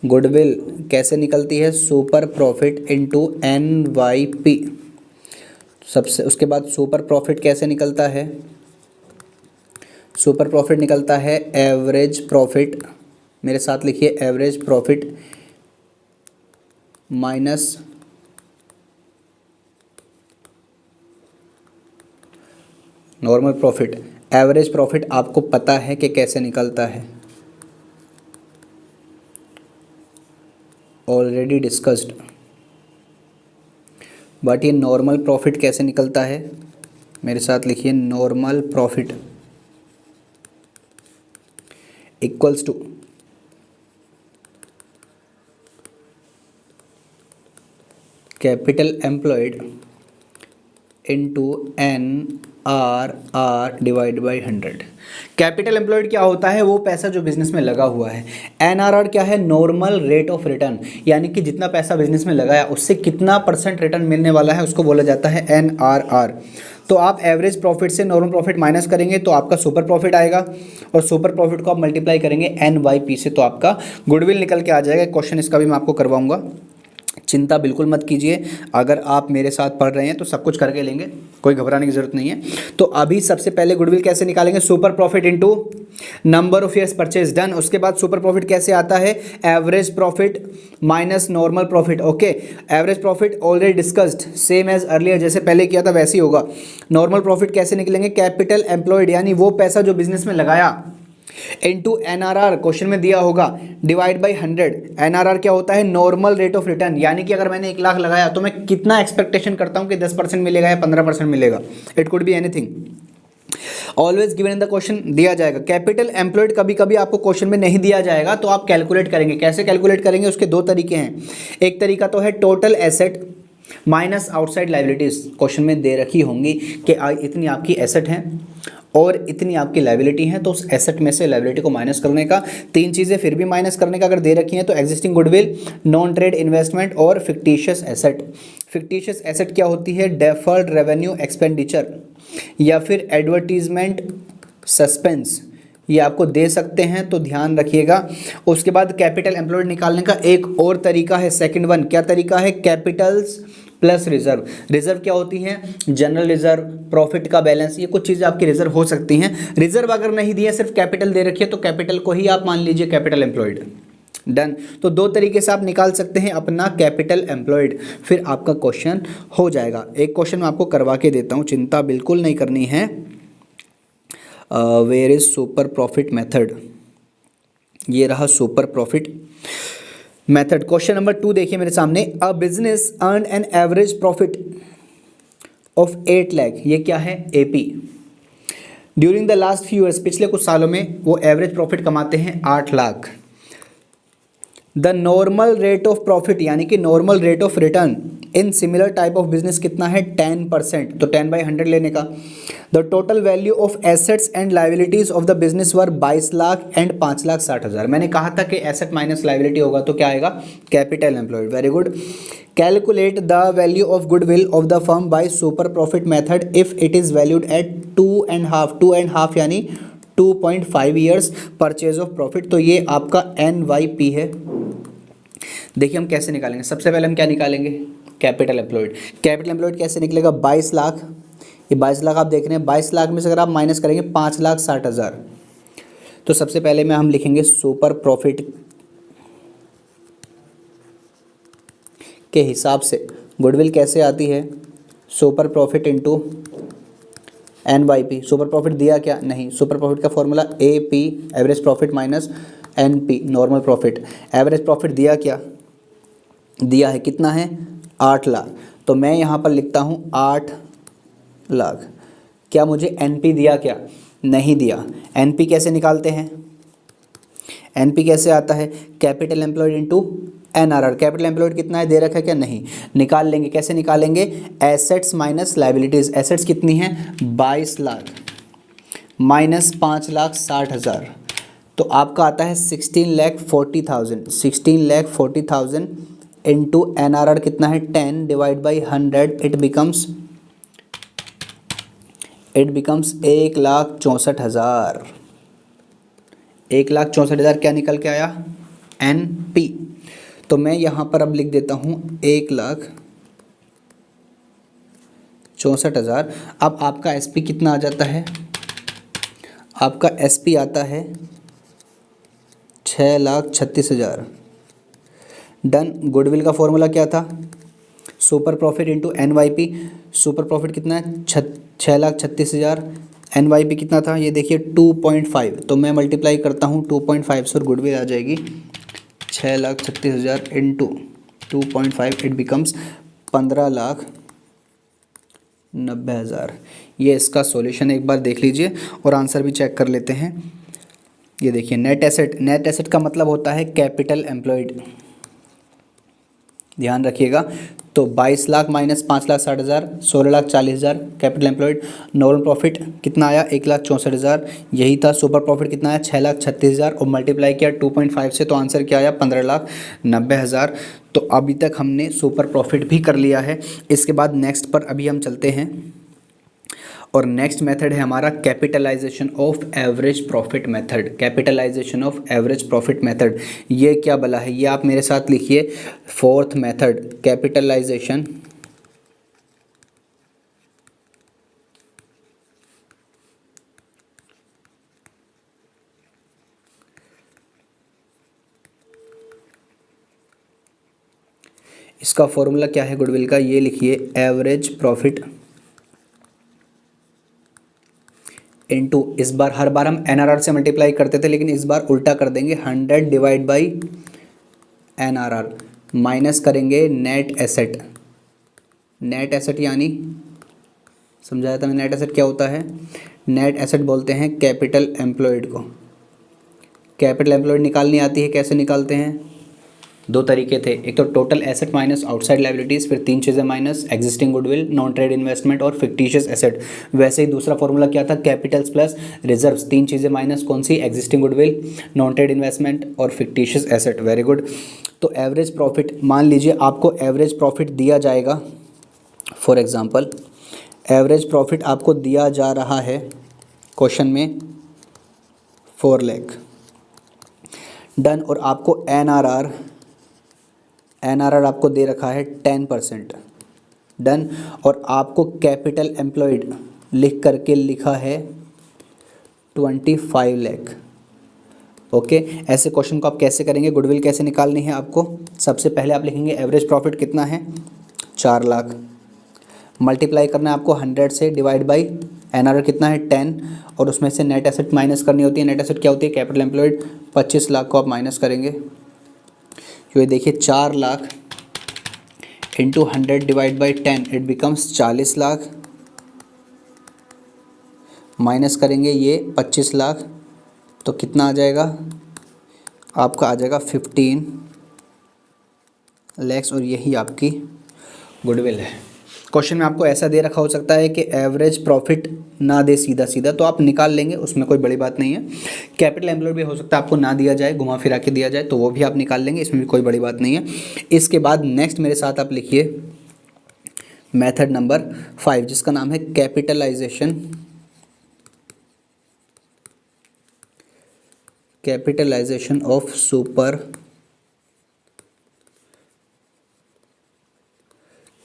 गुडविल कैसे निकलती है? Super profit into NYP। सबसे उसके बाद सुपर प्रॉफिट कैसे निकलता है? सुपर प्रॉफिट निकलता है एवरेज प्रॉफिट। मेरे साथ लिखिए average profit minus normal profit. Average profit आपको पता है कि कैसे निकलता है, ऑलरेडी डिस्कस्ड। बट ये नॉर्मल प्रॉफिट कैसे निकलता है? मेरे साथ लिखिए normal profit equals to capital employed into NRR divide by 100। Capital employed क्या होता है? वो पैसा जो बिजनेस में लगा हुआ है। NRR क्या है? नॉर्मल रेट ऑफ रिटर्न, यानी कि जितना पैसा बिजनेस में लगाया उससे कितना % रिटर्न मिलने वाला है उसको बोला जाता है NRR। तो आप एवरेज प्रॉफिट से नॉर्मल प्रॉफिट माइनस करेंगे तो आपका सुपर प्रॉफिट आएगा, और सुपर प्रॉफिट को आप मल्टीप्लाई करेंगे NYP से तो आपका गुडविल निकल के आ जाएगा। क्वेश्चन इसका भी मैं आपको करवाऊंगा, चिंता बिल्कुल मत कीजिए। अगर आप मेरे साथ पढ़ रहे हैं तो सब कुछ करके लेंगे, कोई घबराने की जरूरत नहीं है। तो अभी सबसे पहले गुडविल कैसे निकालेंगे? Super profit into number of years purchase, done. उसके बाद सुपर प्रॉफिट कैसे आता है? Average profit minus normal profit. Okay average profit already discussed, same as earlier, जैसे पहले किया था वैसे ही होगा। नॉर्मल प्रॉफिट कैसे निकलेंगे? कैपिटल एम्प्लॉयड, यानी वो पैसा जो बिजनेस में लगाया, इनटू NRR, क्वेश्चन में दिया होगा, डिवाइड बाई 100। NRR क्या होता है? नॉर्मल रेट ऑफ रिटर्न, यानी कि अगर मैंने 1 लाख लगाया तो मैं कितना एक्सपेक्टेशन करता हूं कि 10% मिलेगा या 15% मिलेगा। It could be anything, always given in the question दिया जाएगा। कैपिटल एम्प्लॉयड कभी कभी आपको क्वेश्चन में नहीं दिया जाएगा तो आप कैलकुलेट करेंगे। कैसे कैलकुलेट करेंगे? उसके 2 तरीके हैं। एक तरीका तो है total asset minus outside liabilities. Question में दे रखी होंगी कि इतनी आपकी एसेट है और इतनी आपकी लाइबिलिटी है, तो उस एसेट में से लाइबिलिटी को माइनस करने का। 3 चीज़ें फिर भी माइनस करने का अगर दे रखी हैं तो existing goodwill, non trade investment और फिक्टिशियस एसेट। फिक्टिशियस एसेट क्या होती है? डेफर्ड रेवेन्यू एक्सपेंडिचर या फिर एडवर्टीजमेंट सस्पेंस, ये आपको दे सकते हैं तो ध्यान रखिएगा। उसके बाद कैपिटल एम्प्लॉयड निकालने का एक और तरीका है, सेकंड वन। क्या तरीका है? Capitals plus reserve. रिजर्व क्या होती है? जनरल रिजर्व, प्रॉफिट का बैलेंस, ये कुछ चीज़ें आपकी रिजर्व हो सकती हैं। रिजर्व अगर नहीं दिए, सिर्फ कैपिटल दे रखी है तो कैपिटल को ही आप मान लीजिए कैपिटल एम्प्लॉयड, डन। तो 2 तरीके से आप निकाल सकते हैं अपना कैपिटल एम्प्लॉयड, फिर आपका क्वेश्चन हो जाएगा। एक क्वेश्चन मैं आपको करवा के देता हूँ, चिंता बिल्कुल नहीं करनी है। Where is super profit method? ये रहा super profit method. Question number 2 देखिए मेरे सामने। A business earn an average profit of 8 lakh, ये क्या है? AP। During the last few years, पिछले कुछ सालों में वो एवरेज प्रॉफिट कमाते हैं 8 lakh. The normal rate of profit, यानी कि normal rate of return in similar type of business कितना है? 10%। तो 10/100 लेने का। The total value of assets and liabilities of the business were 22 lakh and 5,60,000। मैंने कहा था कि एसेट माइनस लाइबिलिटी होगा तो क्या आएगा? Capital employed. Very good. Calculate the value of goodwill of the firm by super profit method if it is valued at 2.5 यानी 2.5 years purchase of profit. तो ये आपका NYP है। देखिए हम कैसे निकालेंगे। सबसे पहले हम क्या निकालेंगे? Capital employed. कैपिटल एम्प्लॉयड कैसे निकलेगा? 22 लाख, ये 22 लाख आप देख रहे हैं, 22 लाख में से अगर आप माइनस करेंगे 5,60,000, तो सबसे पहले में हम लिखेंगे सुपर प्रॉफिट के हिसाब से गुडविल कैसे आती है, super profit into NYP। Super profit दिया क्या, नहीं, सुपर प्रॉफिट का formula AP average profit minus NP normal profit. Average profit दिया क्या, दिया है कितना है 8 लाख, तो मैं यहाँ पर लिखता हूँ 8 लाख। क्या मुझे NP दिया क्या, नहीं दिया। NP कैसे निकालते हैं, NP कैसे आता है, capital employed into NRR। Capital employed कितना है, दे रखा है क्या, नहीं, निकाल लेंगे। कैसे निकालेंगे, एसेट्स माइनस लाइबिलिटीज़। एसेट्स कितनी है 22 लाख माइनस 5,60,000, तो आपका आता है 16,40,000। 16,40,000 इंटू NRR कितना है 10 डिवाइड बाई 100, इट बिकम्स 1,64,000। 1,64,000 क्या निकल के आया, NP। तो मैं यहाँ पर अब लिख देता हूँ 1,64,000। अब आपका SP कितना आ जाता है, आपका SP आता है 6,36,000। डन। गुडविल का फॉर्मूला क्या था, super profit into NYP। Super profit कितना है 6,36,000, NYP कितना था, ये देखिए 2.5, तो मैं मल्टीप्लाई करता हूँ 2.5 से और गुडविल आ जाएगी 6,36,000 इंटू 2.5, इट बिकम्स 15,90,000। ये इसका सॉल्यूशन एक बार देख लीजिए और आंसर भी चेक कर लेते हैं। ये देखिए नेट एसेट, नेट एसेट का मतलब होता है कैपिटल एम्प्लॉयड, ध्यान रखिएगा। तो 22 lakh minus 5,60,000, 16,40,000 capital employed. Normal profit कितना आया 1,64,000, यही था। सुपर प्रॉफिट कितना आया 6,36,000 और मल्टीप्लाई किया 2.5 से, तो आंसर क्या आया 15,90,000। तो अभी तक हमने सुपर प्रॉफिट भी कर लिया है। इसके बाद नेक्स्ट पर अभी हम चलते हैं और नेक्स्ट मेथड है हमारा capitalisation of average profit method. Capitalisation of average profit method, ये क्या बला है, ये आप मेरे साथ लिखिए। फोर्थ मेथड कैपिटलाइजेशन इसका फॉर्मूला क्या है गुडविल का, ये लिखिए एवरेज प्रॉफिट इनटू, इस बार हर बार हम NRR से मल्टीप्लाई करते थे लेकिन इस बार उल्टा कर देंगे, 100 डिवाइड बाई NRR माइनस करेंगे नेट एसेट। नेट एसेट यानी समझाया था मैं, नेट एसेट क्या होता है, नेट एसेट बोलते हैं कैपिटल एम्प्लॉयड को। कैपिटल एम्प्लॉयड निकालनी आती है, कैसे निकालते हैं, दो तरीके थे, एक तो total asset minus outside liabilities, फिर तीन चीज़ें minus existing goodwill, non trade investment और फिक्टिशियस एसेट। वैसे ही दूसरा फॉर्मूला क्या था, कैपिटल्स प्लस रिजर्व्स, तीन चीज़ें माइनस कौन सी, existing goodwill, non trade investment और फिक्टिशियस एसेट। Very good. तो एवरेज प्रॉफिट, मान लीजिए आपको एवरेज प्रॉफिट दिया जाएगा, फॉर एग्जाम्पल एवरेज प्रॉफिट आपको दिया जा रहा है क्वेश्चन में 4 लाख। डन। और आपको NRR आपको दे रखा है 10%। डन। और आपको कैपिटल एम्प्लॉयड लिख करके लिखा है 25 लाख। ओके, ऐसे क्वेश्चन को आप कैसे करेंगे, गुडविल कैसे निकालनी है आपको, सबसे पहले आप लिखेंगे एवरेज प्रॉफिट कितना है 4 लाख, मल्टीप्लाई करना है आपको 100 से, डिवाइड बाई NRR कितना है 10, और उसमें से नेट एसेट माइनस करनी होती है। नेट एसेट क्या होती है, कैपिटल एम्प्लॉयड। 25 लाख को आप माइनस करेंगे, ये देखिए 4 lakh into 100 divide by 10, it becomes 40 lakh, minus करेंगे ये 25 लाख, तो कितना आ जाएगा आपका, आ जाएगा 15 लाख, और यही आपकी गुडविल है। क्वेश्चन में आपको ऐसा दे रखा हो सकता है कि एवरेज प्रॉफिट ना दे सीधा सीधा, तो आप निकाल लेंगे, उसमें कोई बड़ी बात नहीं है। कैपिटल एम्प्लॉयड भी हो सकता है आपको ना दिया जाए, घुमा फिरा के दिया जाए, तो वो भी आप निकाल लेंगे, इसमें भी कोई बड़ी बात नहीं है। इसके बाद नेक्स्ट मेरे साथ आप लिखिए मेथड नंबर 5, जिसका नाम है capitalisation of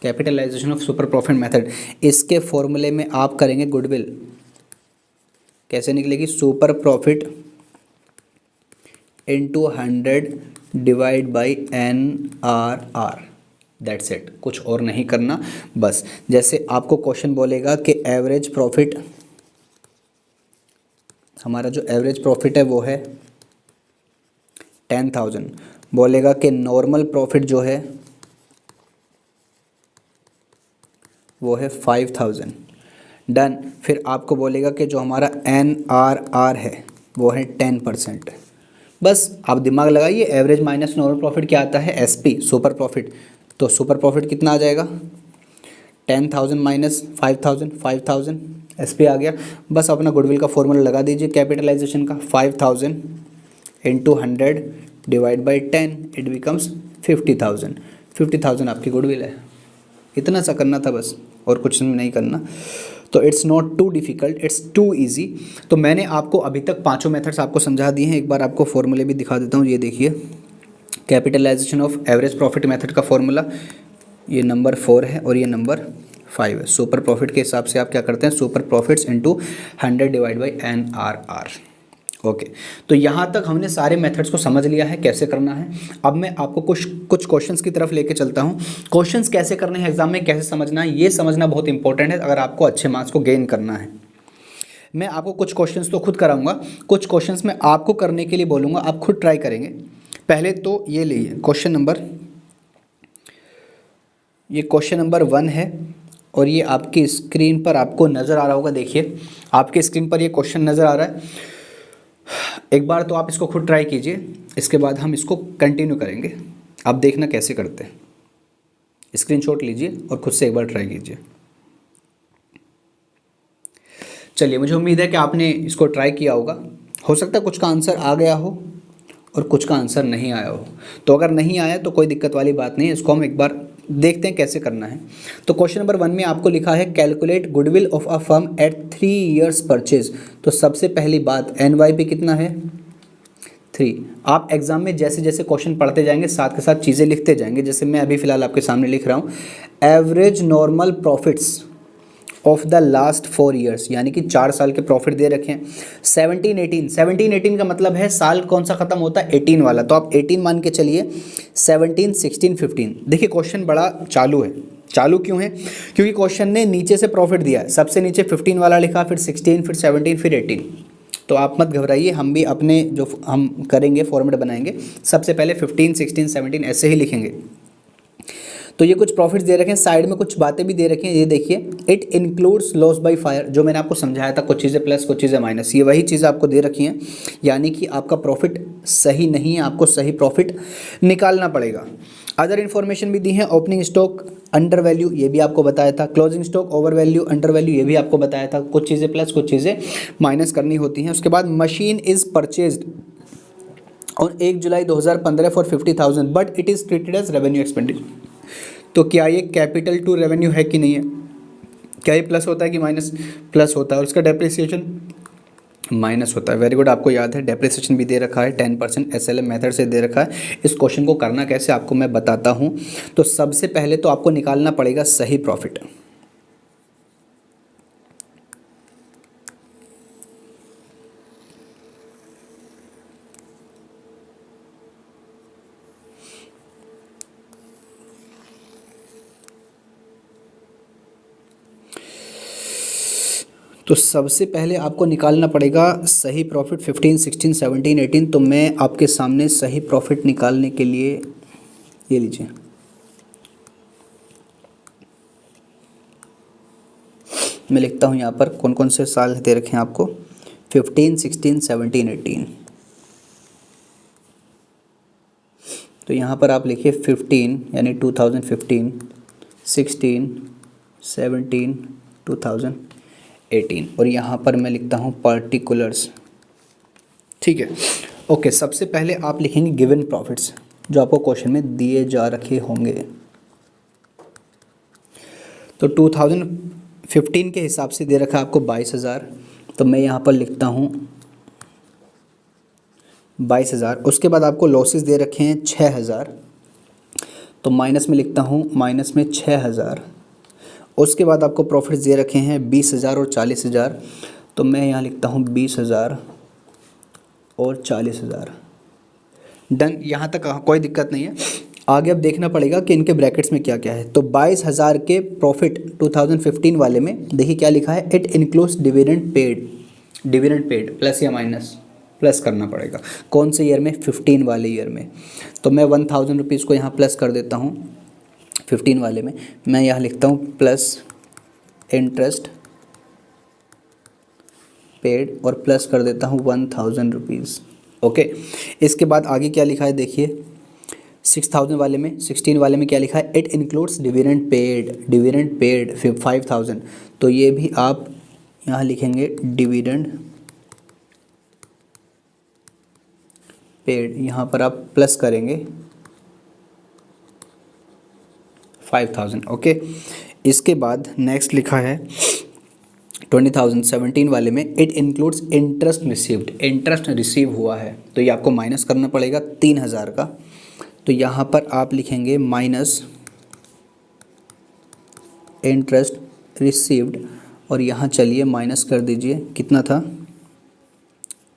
capitalisation of super profit method, इसके फॉर्मूले में आप करेंगे गुडविल, कैसे निकलेगी, super profit into 100 divide by NRR, that's it, कुछ और नहीं करना। बस जैसे आपको क्वेश्चन बोलेगा कि एवरेज प्रॉफिट, हमारा जो एवरेज प्रॉफिट है वो है 10,000, बोलेगा कि नॉर्मल प्रॉफिट जो है वो है 5,000, डन। फिर आपको बोलेगा कि जो हमारा NRR है वो है 10%। बस आप दिमाग लगाइए, एवरेज माइनस नॉर्मल प्रॉफिट क्या आता है, SP, सुपर प्रॉफिट। तो सुपर प्रॉफिट कितना आ जाएगा, 10,000 माइनस 5,000, 5,000 SP आ गया। बस अपना गुडविल का फॉर्मूला लगा दीजिए कैपिटलाइजेशन का, 5,000 into 100 divide by 10, it becomes 50,000। 50,000 आपकी गुडविल है। इतना सा करना था बस, और कुछ नहीं करना। तो it's not too difficult, it's too easy. तो मैंने आपको अभी तक पांचों मेथड्स आपको समझा दिए हैं। एक बार आपको फॉर्मूले भी दिखा देता हूँ, ये देखिए, capitalisation of average profit method का फॉर्मूला ये नंबर 4 है और ये नंबर 5 है। सुपर प्रॉफिट के हिसाब से आप क्या करते हैं, super profits into 100 divide by NRR। Okay, तो यहाँ तक हमने सारे मेथड्स को समझ लिया है कैसे करना है। अब मैं आपको कुछ क्वेश्चंस की तरफ लेके चलता हूँ। क्वेश्चंस कैसे करने हैं एग्जाम में, कैसे समझना है, ये समझना बहुत इंपॉर्टेंट है अगर आपको अच्छे मार्क्स को गेन करना है। मैं आपको कुछ क्वेश्चंस तो खुद कराऊंगा, कुछ क्वेश्चंस मैं आपको करने के लिए बोलूँगा, आप खुद ट्राई करेंगे। पहले तो ये लीजिए क्वेश्चन नंबर 1 है और ये आपकी स्क्रीन पर आपको नज़र आ रहा होगा। देखिए आपकी स्क्रीन पर ये क्वेश्चन नज़र आ रहा है। एक बार तो आप इसको खुद ट्राई कीजिए, इसके बाद हम इसको कंटिन्यू करेंगे। आप देखना कैसे करते हैं, स्क्रीनशॉट लीजिए और खुद से एक बार ट्राई कीजिए। चलिए, मुझे उम्मीद है कि आपने इसको ट्राई किया होगा। हो सकता है कुछ का आंसर आ गया हो और कुछ का आंसर नहीं आया हो। तो अगर नहीं आया तो कोई दिक्कत वाली बात नहीं है, इसको हम एक बार देखते हैं कैसे करना है। तो क्वेश्चन नंबर 1 में आपको लिखा है calculate goodwill of a firm at 3 years purchase. तो सबसे पहली बात NYP कितना है, 3। आप एग्जाम में जैसे जैसे क्वेश्चन पढ़ते जाएंगे साथ के साथ चीज़ें लिखते जाएंगे। जैसे मैं अभी फ़िलहाल आपके सामने लिख रहा हूँ, average normal profits of the last 4 years, यानी कि 4 साल के प्रॉफिट दे रखे हैं। 17 18 का मतलब है साल कौन सा खत्म होता है, 18 वाला, तो आप 18 मान के चलिए। 17 16 15। देखिए क्वेश्चन बड़ा चालू है। चालू क्यों है, क्योंकि क्वेश्चन ने नीचे से प्रॉफिट दिया है, सबसे नीचे 15 वाला लिखा, फिर 16, फिर 17, फिर 18। तो आप मत घबराइए, हम भी अपने जो हम करेंगे फॉर्मेट बनाएंगे, सबसे पहले 15 16 17 ऐसे ही लिखेंगे। तो ये कुछ प्रॉफिट्स दे रखे हैं, साइड में कुछ बातें भी दे रखी हैं। ये देखिए, it includes loss by fire, जो मैंने आपको समझाया था, कुछ चीज़ें प्लस कुछ चीज़ें माइनस, ये वही चीज़ आपको दे रखी हैं। यानी कि आपका प्रॉफिट सही नहीं है, आपको सही प्रॉफिट निकालना पड़ेगा। अदर इन्फॉर्मेशन भी दी है, ओपनिंग स्टॉक अंडर वैल्यू, ये भी आपको बताया था, closing stock over value under value, ये भी आपको बताया था। कुछ चीज़ें प्लस कुछ चीज़ें माइनस करनी होती हैं। उसके बाद machine is purchased on 1 July 2015 for 50,000 but it is treated as revenue expenditure. तो क्या ये कैपिटल टू रेवेन्यू है कि नहीं है, क्या ये प्लस होता है कि माइनस, प्लस होता है, और उसका डेप्रिसिएशन माइनस होता है। वेरी गुड, आपको याद है डेप्रिसिएशन भी दे रखा है, 10% SLM मेथड से दे रखा है। इस क्वेश्चन को करना कैसे आपको मैं बताता हूँ। तो सबसे पहले तो आपको निकालना पड़ेगा सही प्रॉफिट। तो सबसे पहले आपको निकालना पड़ेगा सही प्रॉफिट 15 16 17 18। तो मैं आपके सामने सही प्रॉफिट निकालने के लिए ये लीजिए, मैं लिखता हूँ यहाँ पर कौन कौन से साल दे रखे हैं आपको, 15 16 17 18। तो यहाँ पर आप लिखिए 15 यानी 2015, 16 17 2018, और यहाँ पर मैं लिखता हूँ पर्टिकुलर्स। ठीक है, ओके। सबसे पहले आप लिखेंगे गिवन प्रॉफिट्स जो आपको क्वेश्चन में दिए जा रखे होंगे। तो 2015 के हिसाब से दे रखा है आपको 22,000, तो मैं यहाँ पर लिखता हूँ 22,000। उसके बाद आपको लॉसेस दे रखे हैं 6,000, तो माइनस में लिखता हूँ, माइनस में 6,000। उसके बाद आपको प्रॉफिट्स दे रखे हैं 20,000 और 40,000, तो मैं यहाँ लिखता हूँ 20,000 और 40,000। डन, यहाँ तक कोई दिक्कत नहीं है। आगे अब देखना पड़ेगा कि इनके ब्रैकेट्स में क्या क्या है। तो 22,000 के प्रॉफिट 2015 वाले में देखिए क्या लिखा है, it includes dividend paid. Dividend paid plus या माइनस, प्लस करना पड़ेगा। कौन से ईयर में? 15 वाले ईयर में। तो मैं 1,000 रुपीज़ को यहाँ प्लस कर देता हूँ 15 वाले में। मैं यहाँ लिखता हूँ प्लस इंटरेस्ट पेड और प्लस कर देता हूँ 1,000 रुपीज़। ओके, इसके बाद आगे क्या लिखा है देखिए, 6,000 वाले में, 16 वाले में क्या लिखा है, it includes dividend paid. Dividend paid 5,000, तो ये भी आप यहाँ लिखेंगे डिविडेंड पेड, यहाँ पर आप प्लस करेंगे 5,000। ओके, इसके बाद नेक्स्ट लिखा है 20,017 वाले में, it includes interest received. Interest receive हुआ है तो ये आपको माइनस करना पड़ेगा 3,000 का। तो यहाँ पर आप लिखेंगे माइनस इंटरेस्ट रिसीव्ड, और यहाँ चलिए माइनस कर दीजिए, कितना था,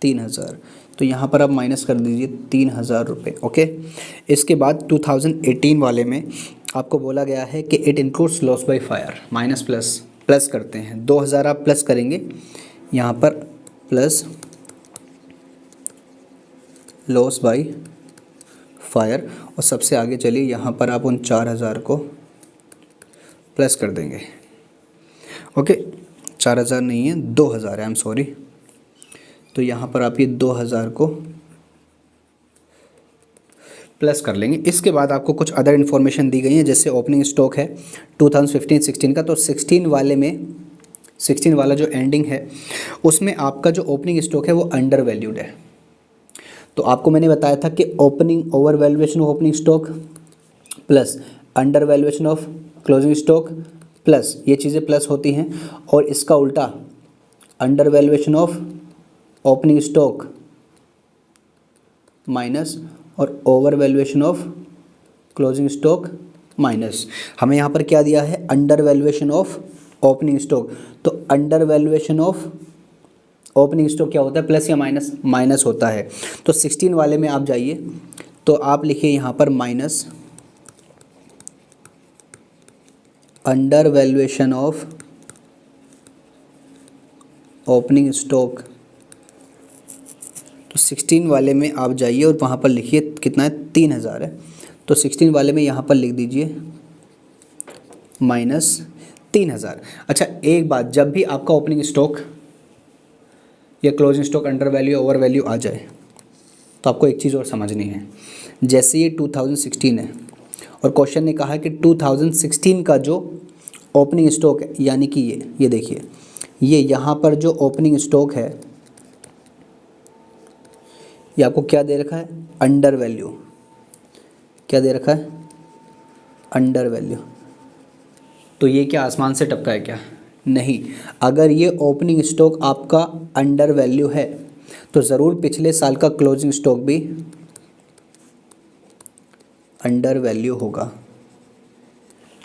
3,000। तो यहाँ पर आप माइनस कर दीजिए 3,000 रुपये। ओके, इसके बाद 2018 वाले में आपको बोला गया है कि it includes loss by fire. Minus plus, plus करते हैं, 2,000 आप प्लस करेंगे यहाँ पर, प्लस लॉस बाय फायर, और सबसे आगे चलिए यहाँ पर आप उन 4,000 को प्लस कर देंगे। ओके, 4,000 नहीं है, 2,000 है, आई एम सॉरी। तो यहाँ पर आप ये 2,000 को प्लस कर लेंगे। इसके बाद आपको कुछ अदर इन्फॉर्मेशन दी गई है, जैसे ओपनिंग स्टॉक है 2015-16 का। तो 16 वाले में, 16 वाला जो एंडिंग है उसमें आपका जो ओपनिंग स्टॉक है वो अंडर वैल्यूड है। तो आपको मैंने बताया था कि opening over valuation of opening stock plus under valuation of closing stock plus, ये चीज़ें प्लस होती हैं, और इसका उल्टा under valuation of opening stock minus और over valuation of closing stock minus. हमें यहाँ पर क्या दिया है, under valuation of opening stock. तो under valuation of opening stock क्या होता है, प्लस या माइनस, माइनस होता है। तो 16 वाले में आप जाइए, तो आप लिखिए यहाँ पर minus under valuation of opening stock. तो 16 वाले में आप जाइए और वहाँ पर लिखिए कितना है, 3,000 है। तो 16 वाले में यहाँ पर लिख दीजिए माइनस 3,000। अच्छा, एक बात, जब भी आपका ओपनिंग स्टॉक या closing stock under value over value आ जाए तो आपको एक चीज़ और समझनी है। जैसे ये 2016 है और क्वेश्चन ने कहा कि 2016 का जो ओपनिंग स्टॉक है, यानी कि ये देखिए, ये यहाँ पर जो ओपनिंग स्टॉक है ये आपको क्या दे रखा है, अंडर वैल्यू। क्या दे रखा है, अंडर वैल्यू। तो ये क्या आसमान से टपका है क्या? नहीं। अगर ये ओपनिंग स्टॉक आपका अंडर वैल्यू है तो ज़रूर पिछले साल का क्लोजिंग स्टॉक भी अंडर वैल्यू होगा।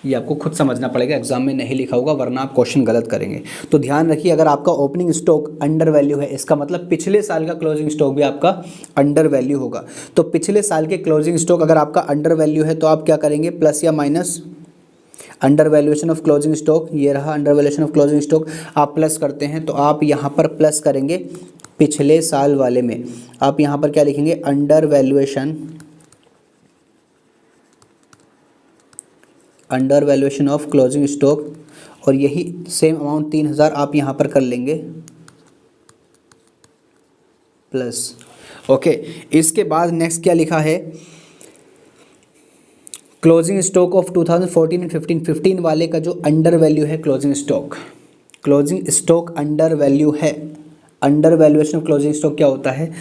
ये आपको खुद समझना पड़ेगा, एग्जाम में नहीं लिखा होगा वरना आप क्वेश्चन गलत करेंगे। तो ध्यान रखिए, अगर आपका ओपनिंग स्टॉक अंडर वैल्यू है इसका मतलब पिछले साल का क्लोजिंग स्टॉक भी आपका अंडर वैल्यू होगा। तो पिछले साल के क्लोजिंग स्टॉक अगर आपका अंडर वैल्यू है तो आप क्या करेंगे, प्लस या minus under valuation of closing stock. ये रहा under valuation of closing stock, आप प्लस करते हैं तो आप यहाँ पर प्लस करेंगे पिछले साल वाले में। आप यहाँ पर क्या लिखेंगे, under valuation of closing stock, और यही सेम अमाउंट 3,000 आप यहाँ पर कर लेंगे प्लस। ओके, इसके बाद नेक्स्ट क्या लिखा है, क्लोजिंग स्टॉक ऑफ 2014 एंड 15 वाले का जो अंडर वैल्यू है क्लोजिंग स्टॉक अंडर वैल्यू है। Under valuation of closing stock क्या होता है,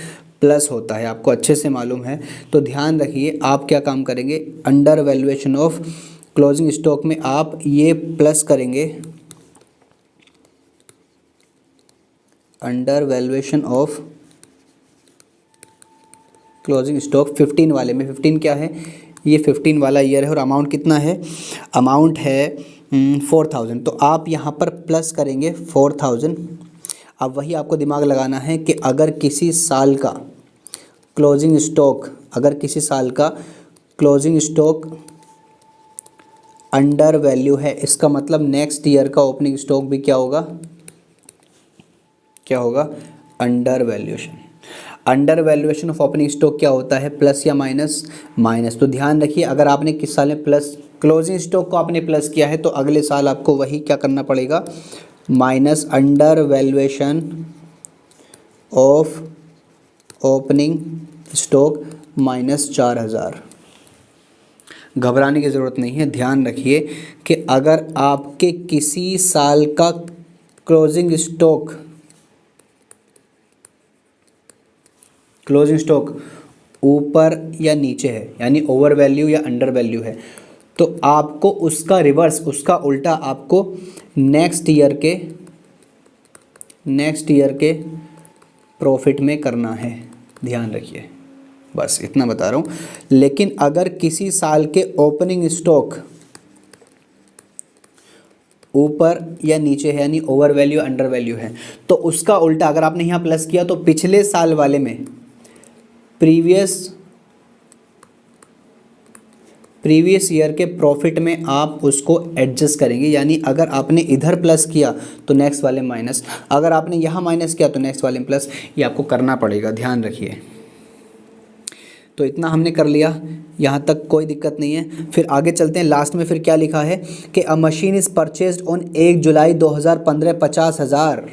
प्लस होता है, आपको अच्छे से मालूम है। तो ध्यान रखिए, आप क्या काम करेंगे, under valuation of closing stock में आप ये प्लस करेंगे under valuation of closing stock 15 वाले में। 15 क्या है, ये 15 वाला ईयर है और अमाउंट कितना है, अमाउंट है 4000। तो आप यहाँ पर प्लस करेंगे 4000। अब वही आपको दिमाग लगाना है कि अगर किसी साल का क्लोजिंग स्टॉक, अगर किसी साल का क्लोजिंग स्टॉक अंडर वैल्यू है, इसका मतलब नेक्स्ट ईयर का ओपनिंग स्टॉक भी क्या होगा, क्या होगा, under valuation. Under valuation of opening stock क्या होता है, प्लस या माइनस, माइनस। तो ध्यान रखिए, अगर आपने किस साल में प्लस क्लोजिंग स्टॉक को आपने प्लस किया है तो अगले साल आपको वही क्या करना पड़ेगा, minus under valuation of opening stock minus 4000। घबराने की ज़रूरत नहीं है। ध्यान रखिए कि अगर आपके किसी साल का क्लोजिंग स्टॉक ऊपर या नीचे है, यानी ओवर वैल्यू या अंडर वैल्यू है, तो आपको उसका रिवर्स, उसका उल्टा आपको नेक्स्ट ईयर के प्रॉफिट में करना है। ध्यान रखिए, बस इतना बता रहा हूँ। लेकिन अगर किसी साल के ओपनिंग स्टॉक ऊपर या नीचे है, यानी ओवर वैल्यू अंडर वैल्यू है, तो उसका उल्टा अगर आपने यहाँ प्लस किया तो पिछले साल वाले में प्रीवियस ईयर के प्रॉफिट में आप उसको एडजस्ट करेंगे। यानी अगर आपने इधर प्लस किया तो नेक्स्ट वाले माइनस, अगर आपने यहाँ माइनस किया तो नेक्स्ट वाले में प्लस, ये आपको करना पड़ेगा। ध्यान रखिए। तो इतना हमने कर लिया, यहाँ तक कोई दिक्कत नहीं है। फिर आगे चलते हैं, लास्ट में फिर क्या लिखा है कि a machine is purchased on 1 July 2015 50,000।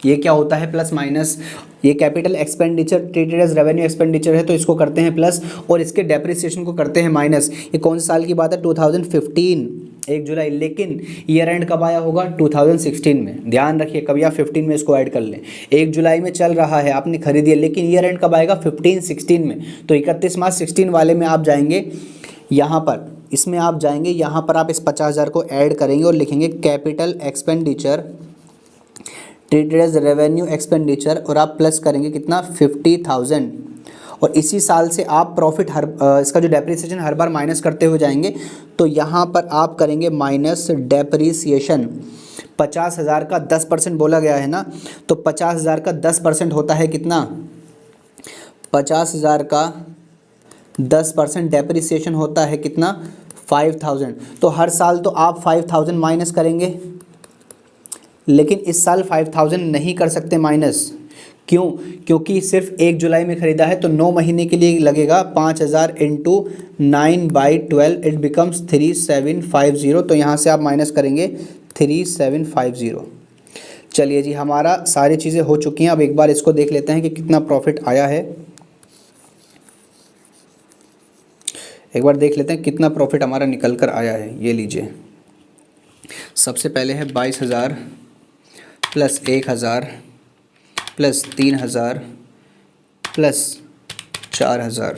ये क्या होता है, प्लस माइनस। ये capital expenditure treated as revenue expenditure है तो इसको करते हैं प्लस, और इसके डेप्रिसिएशन को करते हैं माइनस। ये कौन से साल की बात है, 2015 1 जुलाई। लेकिन ईयर एंड कब आया होगा, 2016 में। ध्यान रखिए, कब या 15 में इसको ऐड कर लें। 1 जुलाई में चल रहा है, आपने खरीदी है, लेकिन ईयर एंड कब आएगा, 15-16 में। तो 31 मार्च 16 वाले में आप जाएंगे, यहाँ पर इसमें आप जाएंगे, यहाँ पर आप इस 50,000 को ऐड करेंगे और लिखेंगे capital expenditure treated as revenue expenditure, और आप प्लस करेंगे कितना, 50,000। और इसी साल से आप प्रॉफिट इसका जो डेप्रिसिएशन हर बार माइनस करते हुए जाएंगे। तो यहाँ पर आप करेंगे माइनस डेप्रिसिएशन। 50,000 का 10% बोला गया है ना, तो 50,000 का 10% होता है कितना, 50,000 का 10% डेप्रिसिएशन होता है कितना, 5,000। तो हर साल तो आप 5,000 माइनस करेंगे, लेकिन इस साल 5,000 नहीं कर सकते माइनस। क्यों, क्योंकि सिर्फ 1 जुलाई में ख़रीदा है तो 9 महीने के लिए लगेगा। 5,000 इंटू 9/12 इट बिकम्स 3750। तो यहाँ से आप माइनस करेंगे 3750। चलिए जी, हमारा सारी चीज़ें हो चुकी हैं। अब एक बार इसको देख लेते हैं कि कितना प्रॉफिट आया है। एक बार देख लेते हैं कितना प्रॉफिट हमारा निकल कर आया है। ये लीजिए, सबसे पहले है 22,000 प्लस 1,000 प्लस 3,000 प्लस 4,000,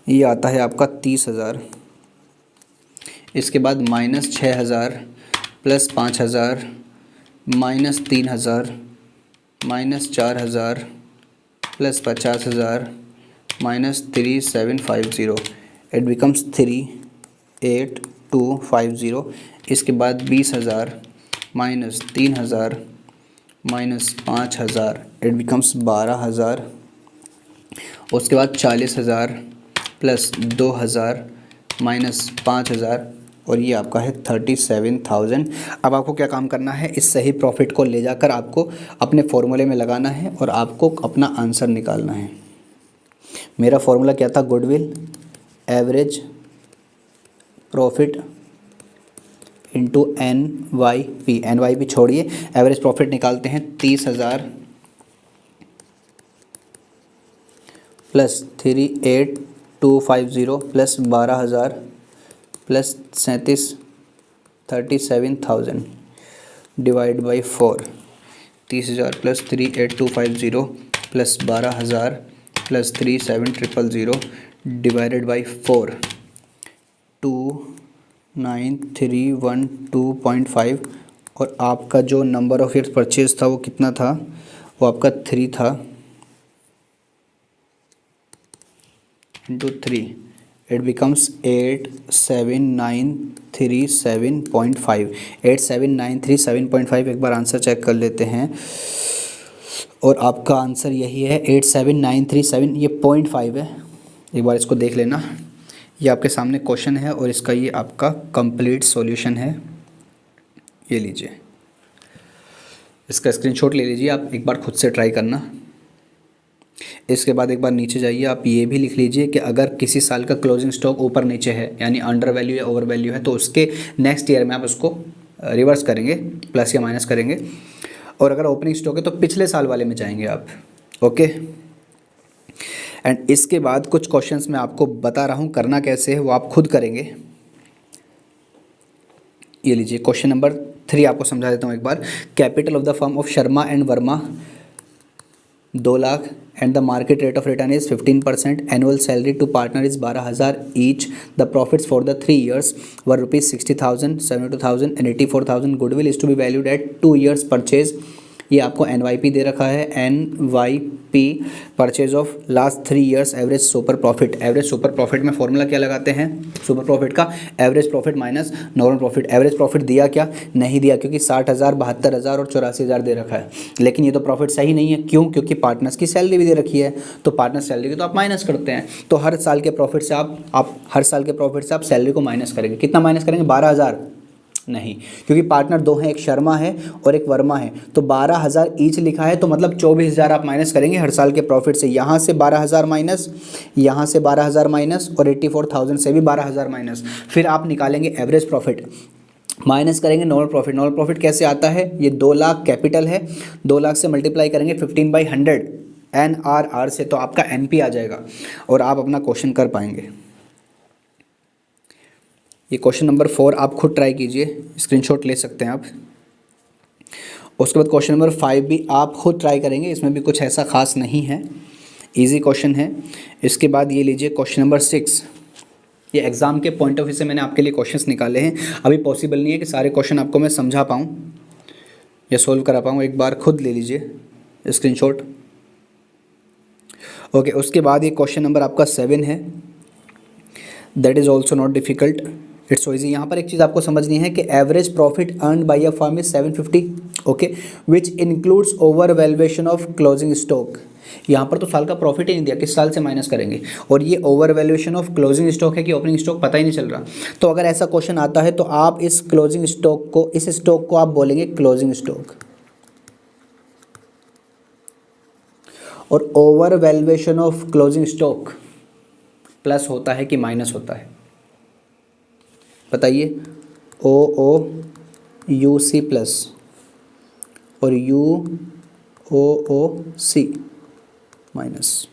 ये आता है आपका 30,000। इसके बाद minus 6,000 plus 5,000 minus 3,000 minus 4,000 plus 50,000 minus 3750, it becomes 38,250। इसके बाद 20,000 माइनस 3,000 माइनस 5,000, इट बिकम्स 12,000। उसके बाद 40,000 प्लस 2,000 माइनस 5,000, और ये आपका है 37,000। अब आपको क्या काम करना है, इस सही प्रॉफिट को ले जाकर आपको अपने फॉर्मूले में लगाना है और आपको अपना आंसर निकालना है। मेरा फॉर्मूला क्या था, goodwill average profit into NYP। NYP छोड़िए, एवरेज प्रॉफिट निकालते हैं। 30,000 plus 38,250 plus 12,000 plus 37,000 divide by 4। 30,000 plus 38,250 plus 12,000 plus 37,000 divided by 4। 2,9,312.5, और आपका जो नंबर ऑफ ईयर्स परचेज था वो कितना था, वो आपका 3 था, इंटू 3 इट बिकम्स 8793.7.5। 8793.7.5, एक बार आंसर चेक कर लेते हैं और आपका आंसर यही है 87,937, ये 0.5 है। एक बार इसको देख लेना, ये आपके सामने क्वेश्चन है और इसका ये आपका कंप्लीट सॉल्यूशन है। ये लीजिए, इसका स्क्रीनशॉट ले लीजिए, आप एक बार खुद से ट्राई करना। इसके बाद एक बार नीचे जाइए, आप ये भी लिख लीजिए कि अगर किसी साल का क्लोजिंग स्टॉक ऊपर नीचे है, यानी अंडर वैल्यू या ओवर वैल्यू है, तो उसके नेक्स्ट ईयर में आप उसको रिवर्स करेंगे, प्लस या माइनस करेंगे। और अगर ओपनिंग स्टॉक है तो पिछले साल वाले में जाएंगे आप। ओके, एंड इसके बाद कुछ क्वेश्चंस मैं आपको बता रहा हूँ करना कैसे है, वो आप खुद करेंगे। ये लीजिए, क्वेश्चन नंबर 3 आपको समझा देता हूँ एक बार। Capital of the firm of Sharma and Verma 2 lakh and the market rate of return is 15%। Annual salary to partner is 12,000 each. The profits for the 3 years were ₹60,000, 72,000 and 84,000। Goodwill is to be valued at 2 years purchase. ये आपको NYP दे रखा है, NYP purchase of last 3 years average super profit. Average super profit में formula क्या लगाते हैं super profit का? Average profit minus normal profit. Average profit दिया क्या? नहीं दिया, क्योंकि 60,000, 72,000 और 84,000 दे रखा है। लेकिन ये तो प्रॉफिट सही नहीं है, क्यों? क्योंकि पार्टनर्स की सैलरी भी दे रखी है, तो पार्टनर सैलरी की तो आप माइनस करते हैं। तो हर साल के प्रॉफिट से आप हर साल के प्रॉफिट से आप सैलरी को माइनस करेंगे। कितना माइनस करेंगे? 12,000 नहीं, क्योंकि पार्टनर 2 हैं, एक शर्मा है और एक वर्मा है, तो 12,000 ईच लिखा है, तो मतलब 24,000 आप माइनस करेंगे हर साल के प्रॉफिट से। यहाँ से 12,000 माइनस, यहाँ से 12,000 माइनस और 84,000 से भी 12,000 माइनस। फिर आप निकालेंगे एवरेज प्रॉफिट, माइनस करेंगे नॉर्मल प्रॉफिट। नॉर्मल प्रॉफिट कैसे आता है? ये 2 लाख कैपिटल है, 2 लाख से मल्टीप्लाई करेंगे 15/100 NRR से, तो आपका NP आ जाएगा और आप अपना क्वेश्चन कर पाएंगे। ये क्वेश्चन नंबर 4 आप खुद ट्राई कीजिए, स्क्रीनशॉट ले सकते हैं आप। उसके बाद क्वेश्चन नंबर 5 भी आप खुद ट्राई करेंगे, इसमें भी कुछ ऐसा खास नहीं है, इजी क्वेश्चन है। इसके बाद ये लीजिए क्वेश्चन नंबर 6। ये एग्ज़ाम के पॉइंट ऑफ व्यू से मैंने आपके लिए क्वेश्चंस निकाले हैं। अभी पॉसिबल नहीं है कि सारे क्वेश्चन आपको मैं समझा पाऊँ या सोल्व करा पाऊँ, एक बार खुद ले लीजिए स्क्रीनशॉट। ओके, उसके बाद ये क्वेश्चन नंबर आपका 7 है। That is also not difficult, it's so easy. यहाँ पर एक चीज़ आपको समझनी है कि average profit earn by a firm is 750, okay, which includes over valuation of closing stock. यहाँ पर तो साल का प्रॉफिट ही नहीं दिया, किस साल से माइनस करेंगे? और ये over valuation of closing stock है कि ओपनिंग स्टॉक, पता ही नहीं चल रहा। तो अगर ऐसा क्वेश्चन आता है तो आप इस क्लोजिंग स्टॉक को, इस स्टॉक को आप बोलेंगे क्लोजिंग स्टॉक, और over valuation of closing stock plus होता है कि माइनस होता है? बताइए। OOUC प्लस और UOOC माइनस,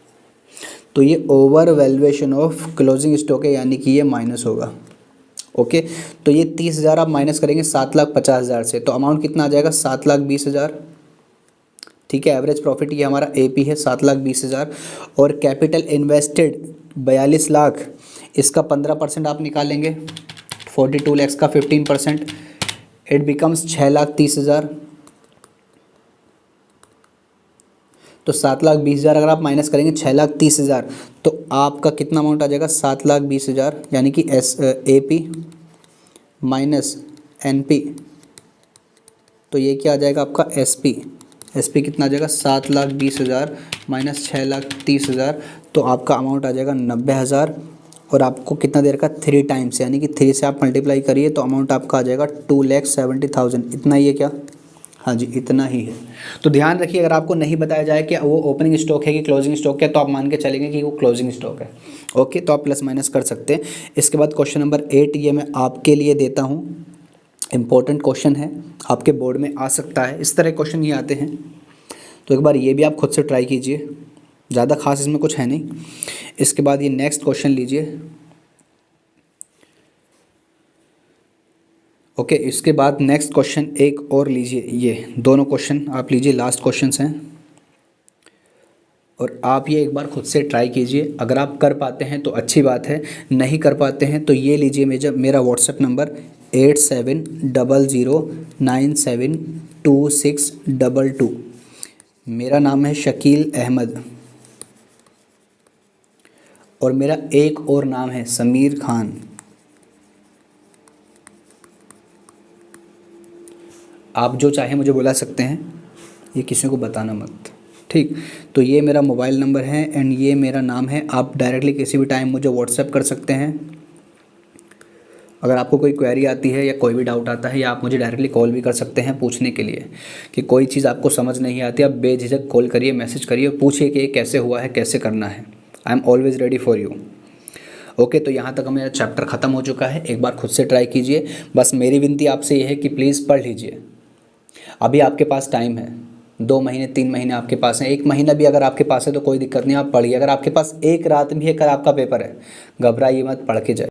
तो ये over valuation of closing stock है, यानी कि ये माइनस होगा। ओके, तो ये 30,000 आप माइनस करेंगे 7,50,000 से, तो अमाउंट कितना आ जाएगा? 7,20,000। ठीक है, एवरेज प्रॉफिट ये हमारा AP है 7,20,000, और कैपिटल इन्वेस्टेड 42 लाख, इसका 15% आप निकालेंगे, 42 lakhs का 15%, इट बिकम्स 6,30,000। तो 7,20,000 अगर आप माइनस करेंगे 6,30,000, तो आपका कितना अमाउंट आ जाएगा? 7,20,000, यानी कि AP माइनस NP, तो ये क्या आ जाएगा आपका? SP कितना आ जाएगा? 7,20,000 माइनस 6,30,000, तो आपका अमाउंट आ जाएगा 90,000। और आपको कितना दे रखा? 3 टाइम्स, यानी कि 3 से आप मल्टीप्लाई करिए तो अमाउंट आपका आ जाएगा 2,70,000। इतना ही है क्या? हाँ जी, इतना ही है। तो ध्यान रखिए, अगर आपको नहीं बताया जाए कि वो ओपनिंग स्टॉक है कि क्लोजिंग स्टॉक है, तो आप मान के चलेंगे कि वो क्लोजिंग स्टॉक है। ओके, तो आप प्लस माइनस कर सकते हैं। इसके बाद क्वेश्चन नंबर 8 ये मैं आपके लिए देता हूँ, इम्पोर्टेंट क्वेश्चन है, आपके बोर्ड में आ सकता है, इस तरह क्वेश्चन ही आते हैं। तो एक बार ये भी आप खुद से ट्राई कीजिए, ज़्यादा खास इसमें कुछ है नहीं। इसके बाद ये नेक्स्ट क्वेश्चन लीजिए। ओके, इसके बाद नेक्स्ट क्वेश्चन एक और लीजिए, ये दोनों क्वेश्चन आप लीजिए, लास्ट क्वेश्चंस हैं, और आप ये एक बार खुद से ट्राई कीजिए। अगर आप कर पाते हैं तो अच्छी बात है, नहीं कर पाते हैं तो ये लीजिए मेरा व्हाट्सएप नंबर 8700972622। मेरा नाम है शकील अहमद। और मेरा एक और नाम है समीर खान। आप जो चाहे मुझे बुला सकते हैं, ये किसी को बताना मत, ठीक। तो ये मेरा मोबाइल नंबर है एंड ये मेरा नाम है। आप डायरेक्टली किसी भी टाइम मुझे व्हाट्सएप कर सकते हैं अगर आपको कोई क्वेरी आती है या कोई भी डाउट आता है, या आप मुझे डायरेक्टली कॉल भी कर सकते हैं पूछने के लिए कि कोई चीज़ आपको समझ नहीं आती। आप बेझिझक कॉल करिए, मैसेज करिए, पूछिए कि ये कैसे हुआ है, कैसे करना है। I am always ready for you. Okay, तो यहाँ तक मेरा चैप्टर ख़त्म हो चुका है। एक बार खुद से ट्राई कीजिए। बस मेरी विनती आपसे ये है कि प्लीज़ पढ़ लीजिए। अभी आपके पास टाइम है, 2 महीने 3 महीने आपके पास हैं। 1 महीना भी अगर आपके पास है तो कोई दिक्कत नहीं, आप पढ़िए। अगर आपके पास एक रात भी है, कल आपका पेपर है, घबराइए मत, पढ़ के जाइए।